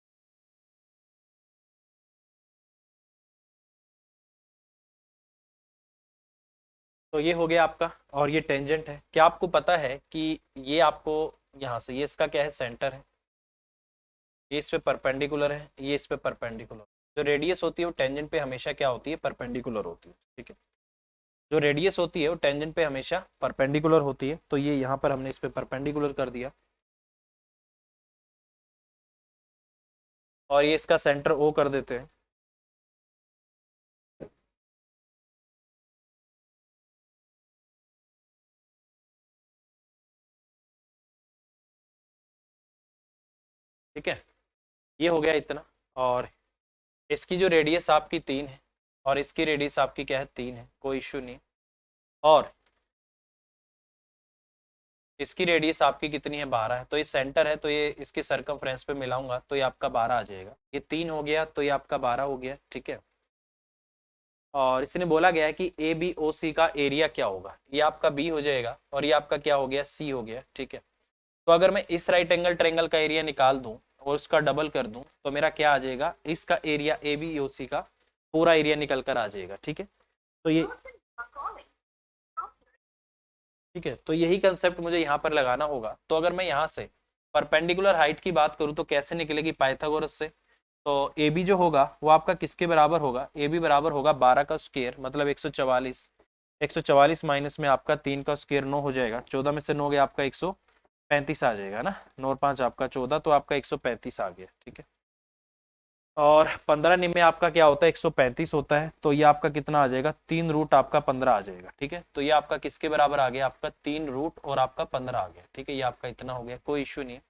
तो ये हो गया आपका, और ये टेंजेंट है। क्या आपको पता है कि ये आपको यहाँ से, ये इसका क्या है, सेंटर है, ये इस पे परपेंडिकुलर है, ये इस पे परपेंडिकुलर, जो रेडियस होती है वो टेंजेंट पे हमेशा क्या होती है, परपेंडिकुलर होती है, ठीक है, जो रेडियस होती है वो टेंजेंट पे हमेशा परपेंडिकुलर होती है, तो ये यहाँ पर हमने इस पे परपेंडिकुलर कर दिया, और ये इसका सेंटर O कर देते हैं, ठीक है, ये हो गया इतना, और इसकी जो रेडियस आपकी 3 है और इसकी रेडियस आपकी क्या है, 3 है, कोई इश्यू नहीं, और इसकी रेडियस आपकी कितनी है, 12 है, तो ये सेंटर है, तो ये इसके सर्कमफ्रेंस पे मिलाऊंगा तो ये आपका 12 आ जाएगा, ये 3 हो गया तो ये आपका 12 हो गया, ठीक है। और इसने बोला गया है कि ए बी ओ सी का एरिया क्या होगा, ये आपका बी हो जाएगा और ये आपका क्या हो गया, सी हो गया, ठीक है। तो अगर मैं इस राइट एंगल ट्रायंगल का एरिया निकाल दूं और उसका डबल कर दूं तो मेरा क्या आ जाएगा, इसका एरिया ए बी ओ सी का पूरा एरिया निकल कर आ जाएगा, ठीक है। तो ये ठीक है, तो यही कंसेप्ट मुझे यहाँ पर लगाना होगा। तो अगर मैं यहाँ से परपेंडिकुलर हाइट की बात करूँ तो कैसे निकलेगी, पाइथागोरस से। तो ए बी जो होगा वो आपका किसके बराबर होगा, ए बी बराबर होगा 12 का स्क्वायर मतलब 144, 144 माइनस में आपका 3 का स्क्वायर 9 हो जाएगा, 14 में से 9 गया आपका 135 आ जाएगा ना, 9 और 5 आपका 14, तो आपका 135 आ गया, ठीक है। और 15 निम्न में आपका क्या होता है, 135 होता है, तो ये आपका कितना आ जाएगा, 3 रूट आपका 15 आ जाएगा, ठीक है। तो ये आपका किसके बराबर आ गया, आपका 3 रूट और आपका 15 आ गया, ठीक है, ये आपका इतना हो गया, कोई इश्यू नहीं है।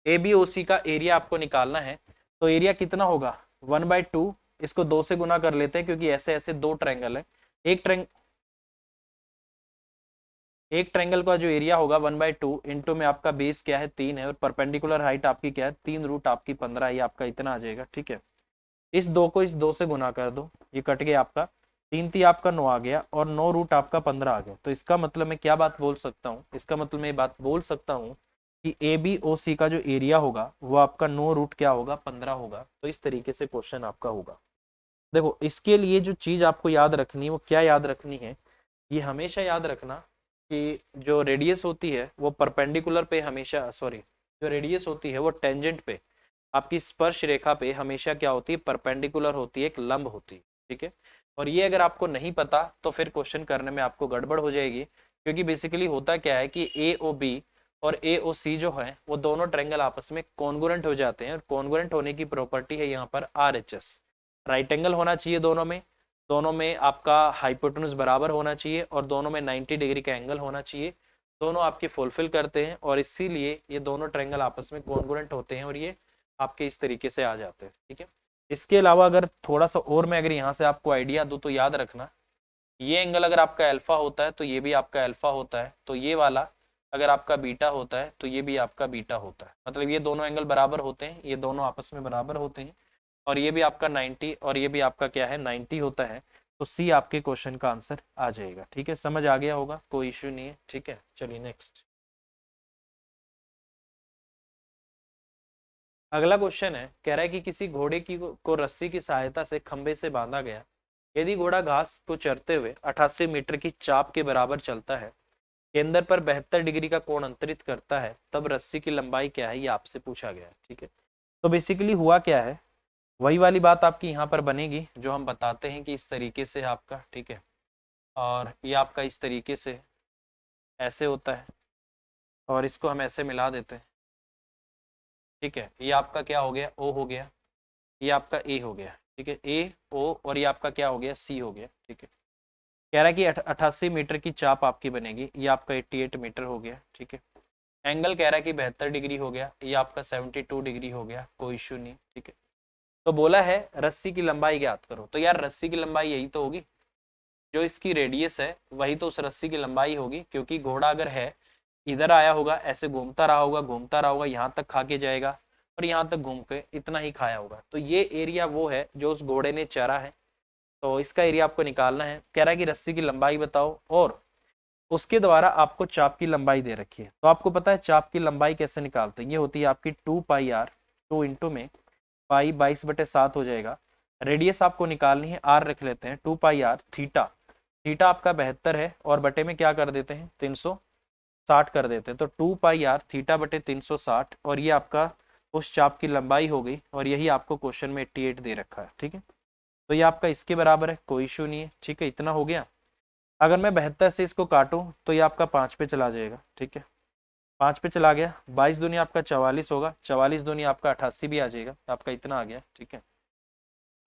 ए बी ओ सी का एरिया आपको निकालना है, तो एरिया कितना होगा, 1/2, इसको 2 से गुना कर लेते हैं क्योंकि ऐसे ऐसे दो ट्रायंगल है, एक ट्रायंगल का जो एरिया होगा 1/2 इंटू में आपका बेस क्या है, 3 है, और परपेंडिकुलर हाइट आपकी क्या है, 3 रूट आपकी 15, ये आपका इतना आ जाएगा, ठीक है। इस 2 को इस 2 से गुना कर दो, ये कट गया आपका, 3 3 आपका 9 आ गया और 9 रूट आपका 15 आ गया। तो इसका मतलब मैं क्या बात बोल सकता हूँ, इसका मतलब मैं ये बात बोल सकता हूँ कि ए बी ओ सी का जो एरिया होगा वो आपका 9 रूट क्या होगा, 15 होगा। तो इस तरीके से क्वेश्चन आपका होगा। देखो इसके लिए जो चीज आपको याद रखनी है वो क्या याद रखनी है, ये हमेशा याद रखना कि जो रेडियस होती है वो परपेंडिकुलर पे हमेशा, सॉरी, जो रेडियस होती है वो टेंजेंट पे आपकी स्पर्श रेखा पे हमेशा क्या होती है, परपेंडिकुलर होती है, एक लंब होती है, ठीक है। और ये अगर आपको नहीं पता तो फिर क्वेश्चन करने में आपको गड़बड़ हो जाएगी, क्योंकि बेसिकली होता क्या है कि ए ओ बी और ए ओ सी जो है वो दोनों ट्रायंगल आपस में कॉन्ग्रुएंट हो जाते हैं, और कॉन्ग्रुएंट होने की प्रॉपर्टी है यहाँ पर R H S. Right angle होना चाहिए दोनों में आपका हाइपोटेन्यूज बराबर होना चाहिए और दोनों में 90 डिग्री का एंगल होना चाहिए, दोनों आपके फुलफिल करते हैं और इसीलिए ये दोनों ट्रायंगल आपस में कॉन्ग्रुएंट होते हैं और ये आपके इस तरीके से आ जाते हैं, ठीक है। इसके अलावा अगर थोड़ा सा और मैं अगर यहाँ से आपको आइडिया दूं तो याद रखना, ये एंगल अगर आपका अल्फा होता है तो ये भी आपका अल्फा होता है, तो ये वाला अगर आपका बीटा होता है तो ये भी आपका बीटा होता है, मतलब ये दोनों एंगल बराबर होते हैं, ये दोनों आपस में बराबर होते हैं और ये भी आपका 90 और ये भी आपका क्या है 90 होता है, तो सी आपके क्वेश्चन का आंसर आ जाएगा, ठीक है। समझ आ गया होगा, कोई इश्यू नहीं है, ठीक है। चलिए नेक्स्ट, अगला क्वेश्चन है, कह रहा है कि किसी घोड़े की को रस्सी की सहायता से खंबे से बांधा गया, यदि घोड़ा घास को चरते हुए 88 मीटर की चाप के बराबर चलता है, केंद्र पर 72 डिग्री का कोण अंतरित करता है, तब रस्सी की लंबाई क्या है, ये आपसे पूछा गया है, ठीक है। तो बेसिकली हुआ क्या है, वही वाली बात आपकी यहाँ पर बनेगी जो हम बताते हैं कि इस तरीके से आपका, ठीक है, और ये आपका इस तरीके से ऐसे होता है और इसको हम ऐसे मिला देते हैं, ठीक है। ये आपका क्या हो गया, ओ हो गया, ये आपका ए हो गया, ठीक है, ए ओ, और ये आपका क्या हो गया, सी हो गया, ठीक है। कह रहा है कि 88 मीटर की चाप आपकी बनेगी, ये आपका 88 मीटर हो गया, ठीक है। एंगल कह रहा है कि 72 डिग्री हो गया, ये आपका 72 डिग्री हो गया, कोई इशू नहीं, ठीक है। तो बोला है रस्सी की लंबाई ज्ञात करो, तो यार रस्सी की लंबाई यही तो होगी, जो इसकी रेडियस है वही तो उस रस्सी की लंबाई होगी, क्योंकि घोड़ा अगर है इधर आया होगा, ऐसे घूमता रहा होगा घूमता रहा होगा, यहाँ तक खा के जाएगा और यहाँ तक घूम के इतना ही खाया होगा, तो ये एरिया वो है जो उस घोड़े ने चरा है, तो इसका एरिया आपको निकालना है। कह रहा है कि रस्सी की लंबाई बताओ और उसके द्वारा आपको चाप की लंबाई दे रखी है, तो आपको पता है चाप की लंबाई कैसे निकालते हैं, ये होती है आपकी 2 पाई आर, 2 इंटू में पाई 22/7 हो जाएगा, रेडियस आपको निकालनी है, आर रख लेते हैं 2 पाई आर थीटा, थीटा आपका 72 है और बटे में क्या कर देते हैं 360 कर देते हैं, तो 2 पाई आर थीटा बटे 360 और ये आपका उस चाप की लंबाई हो गई और यही आपको क्वेश्चन में 88 दे रखा है, ठीक है। तो ये आपका इसके बराबर है, कोई इशू नहीं है, ठीक है, इतना हो गया। अगर मैं 72 से इसको काटूं तो ये आपका 5 पे चला जाएगा, ठीक है, 5 पे चला गया, 22 दूनी आपका 44 होगा, 44 दूनी आपका 88 भी आ जाएगा, आपका इतना आ गया, ठीक है।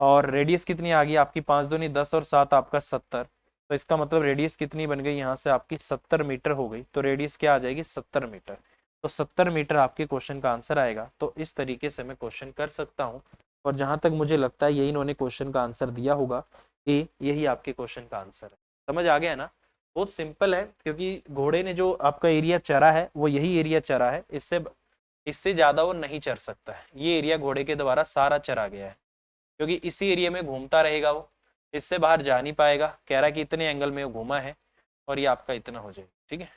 और रेडियस कितनी आ गई आपकी, 5 दूनी 10 और 7 आपका 70, तो इसका मतलब रेडियस कितनी बन गई यहाँ से आपकी 70 मीटर हो गई, तो रेडियस क्या आ जाएगी 70 मीटर, तो 70 मीटर आपके क्वेश्चन का आंसर आएगा। तो इस तरीके से मैं क्वेश्चन कर सकता हूँ और जहां तक मुझे लगता है यही इन्होंने क्वेश्चन का आंसर दिया होगा, ए यही आपके क्वेश्चन का आंसर है। समझ आ गया ना, बहुत सिंपल है, क्योंकि घोड़े ने जो आपका एरिया चरा है वो यही एरिया चरा है, इससे इससे ज्यादा वो नहीं चर सकता है, ये एरिया घोड़े के द्वारा सारा चरा गया है, क्योंकि इसी एरिया में घूमता रहेगा वो, इससे बाहर जा नहीं पाएगा। कह रहा है कि इतने एंगल में वो घूमा है और ये आपका इतना हो जाएगा, ठीक है।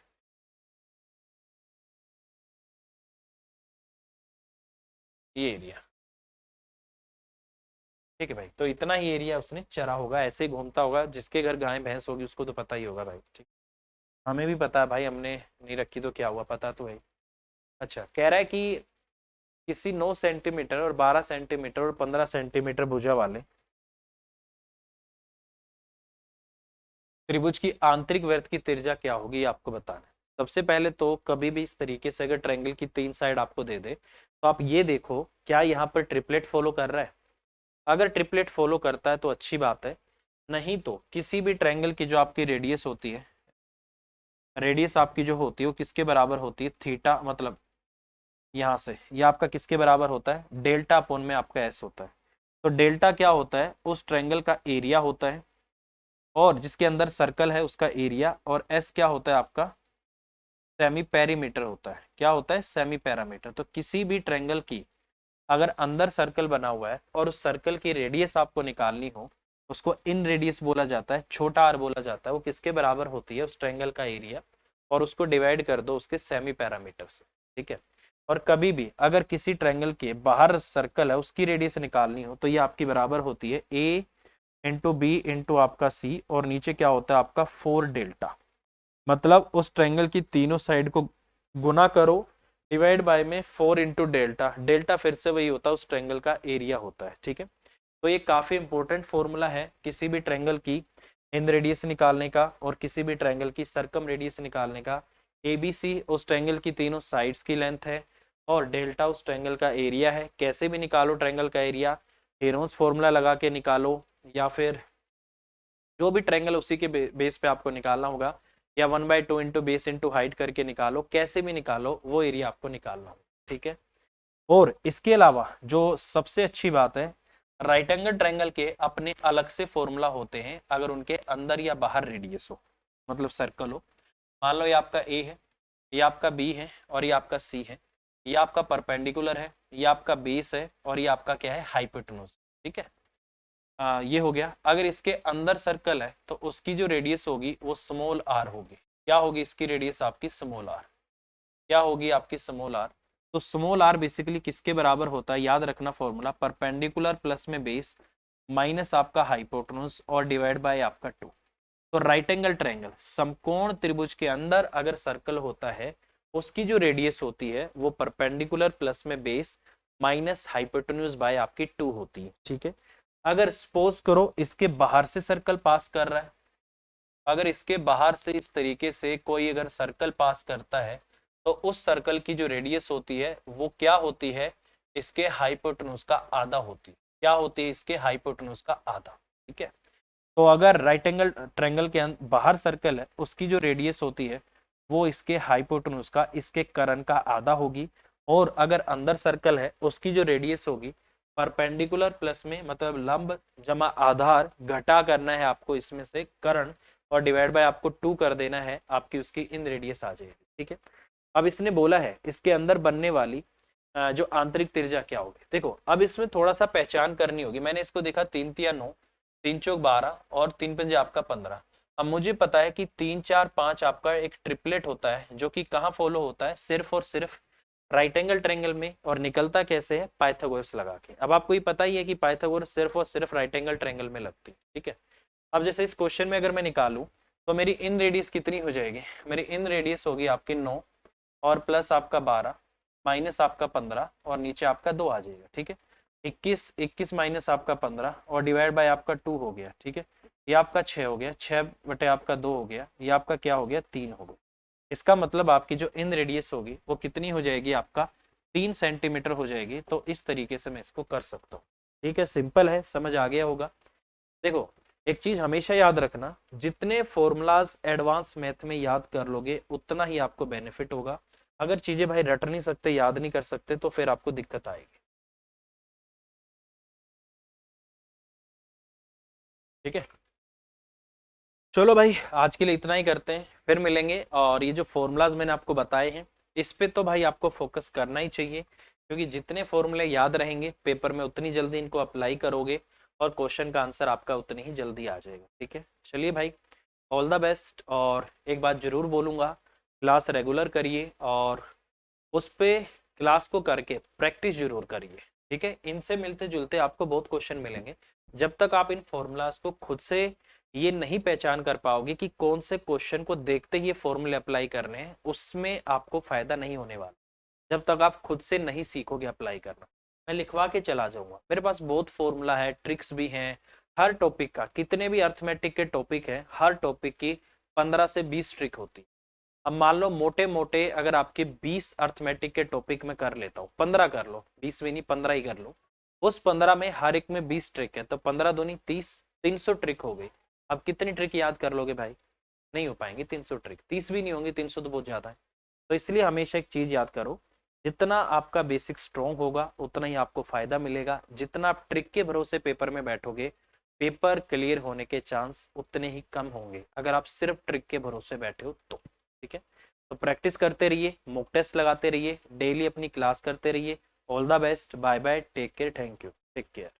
ये एरिया, ठीक है भाई, तो इतना ही एरिया उसने चरा होगा, ऐसे ही घूमता होगा, जिसके घर गाय भैंस होगी उसको तो पता ही होगा भाई, ठीक। हमें भी पता है भाई, हमने नहीं रखी तो क्या हुआ, पता तो है। अच्छा, कह रहा है कि किसी 9 सेंटीमीटर और 12 सेंटीमीटर और 15 सेंटीमीटर भुजा वाले त्रिभुज की आंतरिक वृत्त की त्रिज्या क्या होगी, आपको बताना है। सबसे पहले तो कभी भी इस तरीके से अगर ट्रायंगल की 3 साइड आपको दे दे तो आप ये देखो क्या यहाँ पर ट्रिपलेट फॉलो कर रहा है, अगर ट्रिपलेट फॉलो करता है तो अच्छी बात है, नहीं तो किसी भी ट्रायंगल की जो आपकी रेडियस होती है, रेडियस आपकी जो होती है वो किसके बराबर होती है, थीटा, मतलब यहाँ से ये आपका किसके बराबर होता है, डेल्टा अपोन में आपका एस होता है। तो डेल्टा क्या होता है, उस ट्रायंगल का एरिया होता है और जिसके अंदर सर्कल है उसका एरिया, और एस क्या होता है आपका सेमी पेरीमीटर होता है, क्या होता है सेमी पैरामीटर। तो किसी भी ट्रायंगल की अगर अंदर सर्कल बना हुआ है और उस सर्कल की रेडियस आपको निकालनी हो, उसको इन रेडियस बोला जाता है, छोटा आर बोला जाता है, वो किसके बराबर होती है, उस ट्रायंगल का एरिया, और उसको डिवाइड कर दो उसके सेमी पैरामीटर से, ठीक है। और कभी भी अगर किसी ट्रायंगल के बाहर सर्कल है उसकी रेडियस निकालनी हो तो ये आपकी बराबर होती है ए इंटू बी इंटू आपका सी, और नीचे क्या होता है आपका 4 डेल्टा, मतलब उस ट्रायंगल की तीनों साइड को गुना करो डिवाइड बाय में 4 इंटू डेल्टा, डेल्टा फिर से वही होता है उस ट्रायंगल का एरिया होता है, ठीक है। तो ये काफी इंपॉर्टेंट फॉर्मूला है किसी भी ट्रायंगल की इन रेडियस निकालने का और किसी भी ट्रायंगल की सरकम रेडियस निकालने का। एबीसी उस ट्रायंगल की तीनों साइड्स की लेंथ है और डेल्टा उस ट्रायंगल का एरिया है, कैसे भी निकालो ट्रायंगल का एरिया, हेरोन्स फॉर्मूला लगा के निकालो, या फिर जो भी ट्रायंगल उसी के बेस पे आपको निकालना होगा, या 1/2 इंटू बेस इंटू हाइट करके निकालो, कैसे भी निकालो वो एरिया आपको निकालना होगा, ठीक है। और इसके अलावा जो सबसे अच्छी बात है, राइट एंगल ट्रायंगल के अपने अलग से फॉर्मूला होते हैं अगर उनके अंदर या बाहर रेडियस हो, मतलब सर्कल हो। मान लो ये आपका ए है, ये आपका बी है और ये आपका सी है, ये आपका परपेंडिकुलर है, ये आपका बेस है और ये आपका क्या है, हाइपोटेन्यूज, ठीक है। ये हो गया। अगर इसके अंदर सर्कल है तो उसकी जो रेडियस होगी वो स्मॉल आर होगी। क्या होगी इसकी रेडियस आपकी, स्मॉल आर। क्या होगी आपकी, स्मॉल आर। तो स्मॉल आर बेसिकली किसके बराबर होता है, याद रखना फॉर्मूला, परपेंडिकुलर प्लस में बेस माइनस आपका हाइपोटेन्यूज और डिवाइड बाय आपका 2। तो राइट एंगल ट्रायंगल समकोण त्रिभुज के अंदर अगर सर्कल होता है, उसकी जो रेडियस होती है वो परपेंडिकुलर प्लस में बेस माइनस हाइपोटेन्यूज बाय आपकी 2 होती है, ठीक है। अगर सपोज करो इसके बाहर से सर्कल पास कर रहा है, अगर इसके बाहर से इस तरीके से कोई अगर सर्कल पास करता है, तो उस सर्कल की जो रेडियस होती है वो क्या होती है, इसके हाइपोटेन्यूज का आधा होती है। क्या होती है, इसके हाइपोटेन्यूज का आधा, ठीक है। तो अगर राइट एंगल ट्रायंगल के बाहर सर्कल है, उसकी जो रेडियस होती है वो इसके हाइपोटेन्यूज का, इसके कर्ण का आधा होगी। और अगर अंदर सर्कल है, उसकी जो रेडियस होगी परपेंडिकुलर प्लस में मतलब लंब जमा आधार घटा करना है आपको इसमें से कर्ण, और डिवाइड बाय आपको 2 कर देना है, आपकी उसकी इन रेडियस आ जाएगी, ठीक है। अब इसने बोला है इसके अंदर बनने वाली जो आंतरिक त्रिज्या क्या होगी। देखो अब इसमें थोड़ा सा पहचान करनी होगी। मैंने इसको देखा 3 तिया 9, 3 चौक 12 और 3 पंजे आपका 15। अब मुझे पता है कि 3 4 5 आपका एक ट्रिपलेट होता है जो कि कहाँ फॉलो होता है, सिर्फ और सिर्फ राइट एंगल ट्रायंगल में, और निकलता कैसे है, पाइथागोरस लगा के। अब आपको ये पता ही है कि पाइथागोरस सिर्फ और सिर्फ राइट एंगल ट्रायंगल में लगती है, ठीक है। अब जैसे इस क्वेश्चन में अगर मैं निकालूं तो मेरी इन रेडियस कितनी हो जाएगी, मेरी इन रेडियस होगी आपकी 9 और प्लस आपका 12 माइनस आपका 15 और नीचे आपका 2 आ जाएगा, ठीक है। 21 माइनस आपका 15 और डिवाइड बाय आपका 2 हो गया, ठीक है। ये आपका 6 हो गया, 6 बटे आपका 2 हो गया, ये आपका क्या हो गया, 3 हो गया। इसका मतलब आपकी जो इन रेडियस होगी वो कितनी हो जाएगी, आपका 3 सेंटीमीटर हो जाएगी। तो इस तरीके से मैं इसको कर सकता हूँ, ठीक है। सिंपल है, समझ आ गया होगा। देखो एक चीज हमेशा याद रखना, जितने फॉर्मूलाज एडवांस मैथ में याद कर लोगे उतना ही आपको बेनिफिट होगा। अगर चीजें भाई रट नहीं सकते, याद नहीं कर सकते, तो फिर आपको दिक्कत आएगी, ठीक है। चलो भाई आज के लिए इतना ही करते हैं, फिर मिलेंगे। और ये जो फॉर्मूलाज मैंने आपको बताए हैं इस पे तो भाई आपको फोकस करना ही चाहिए, क्योंकि जितने फॉर्मूले याद रहेंगे पेपर में उतनी जल्दी इनको अप्लाई करोगे और क्वेश्चन का आंसर आपका उतनी ही जल्दी आ जाएगा, ठीक है। चलिए भाई, ऑल द बेस्ट। और एक बात जरूर बोलूँगा, क्लास रेगुलर करिए और उस पे क्लास को करके प्रैक्टिस जरूर करिए, ठीक है। इनसे मिलते जुलते आपको बहुत क्वेश्चन मिलेंगे। जब तक आप इन फॉर्मूलाज को खुद से ये नहीं पहचान कर पाओगे कि कौन से क्वेश्चन को देखते ही ये फॉर्मूले अप्लाई करने हैं, उसमें आपको फायदा नहीं होने वाला, जब तक आप खुद से नहीं सीखोगे अप्लाई करना। मैं लिखवा के चला जाऊंगा, मेरे पास बहुत फॉर्मूला है, ट्रिक्स भी हैं हर टॉपिक का। कितने भी अर्थमेटिक के टॉपिक है, हर टॉपिक की 15 से 20 ट्रिक होती। अब मान लो मोटे मोटे अगर आपके 20 अर्थमेटिक के टॉपिक में कर लेता हूँ, 15 कर लो, 20 भी नहीं 15 ही कर लो, उस 15 में हर एक में 20 ट्रिक है, तो 15 दूनी 30, 300 ट्रिक हो गई। अब कितनी ट्रिक याद कर लोगे भाई, नहीं हो पाएंगी 300 ट्रिक, 30 भी नहीं होंगी, 300 तो बहुत ज्यादा है। तो इसलिए हमेशा एक चीज याद करो, जितना आपका बेसिक स्ट्रॉन्ग होगा उतना ही आपको फायदा मिलेगा। जितना आप ट्रिक के भरोसे पेपर में बैठोगे, पेपर क्लियर होने के चांस उतने ही कम होंगे, अगर आप सिर्फ ट्रिक के भरोसे बैठे हो तो, ठीक है। तो प्रैक्टिस करते रहिए, मॉक टेस्ट लगाते रहिए, डेली अपनी क्लास करते रहिए। All the best, bye bye, take care, thank you, take care.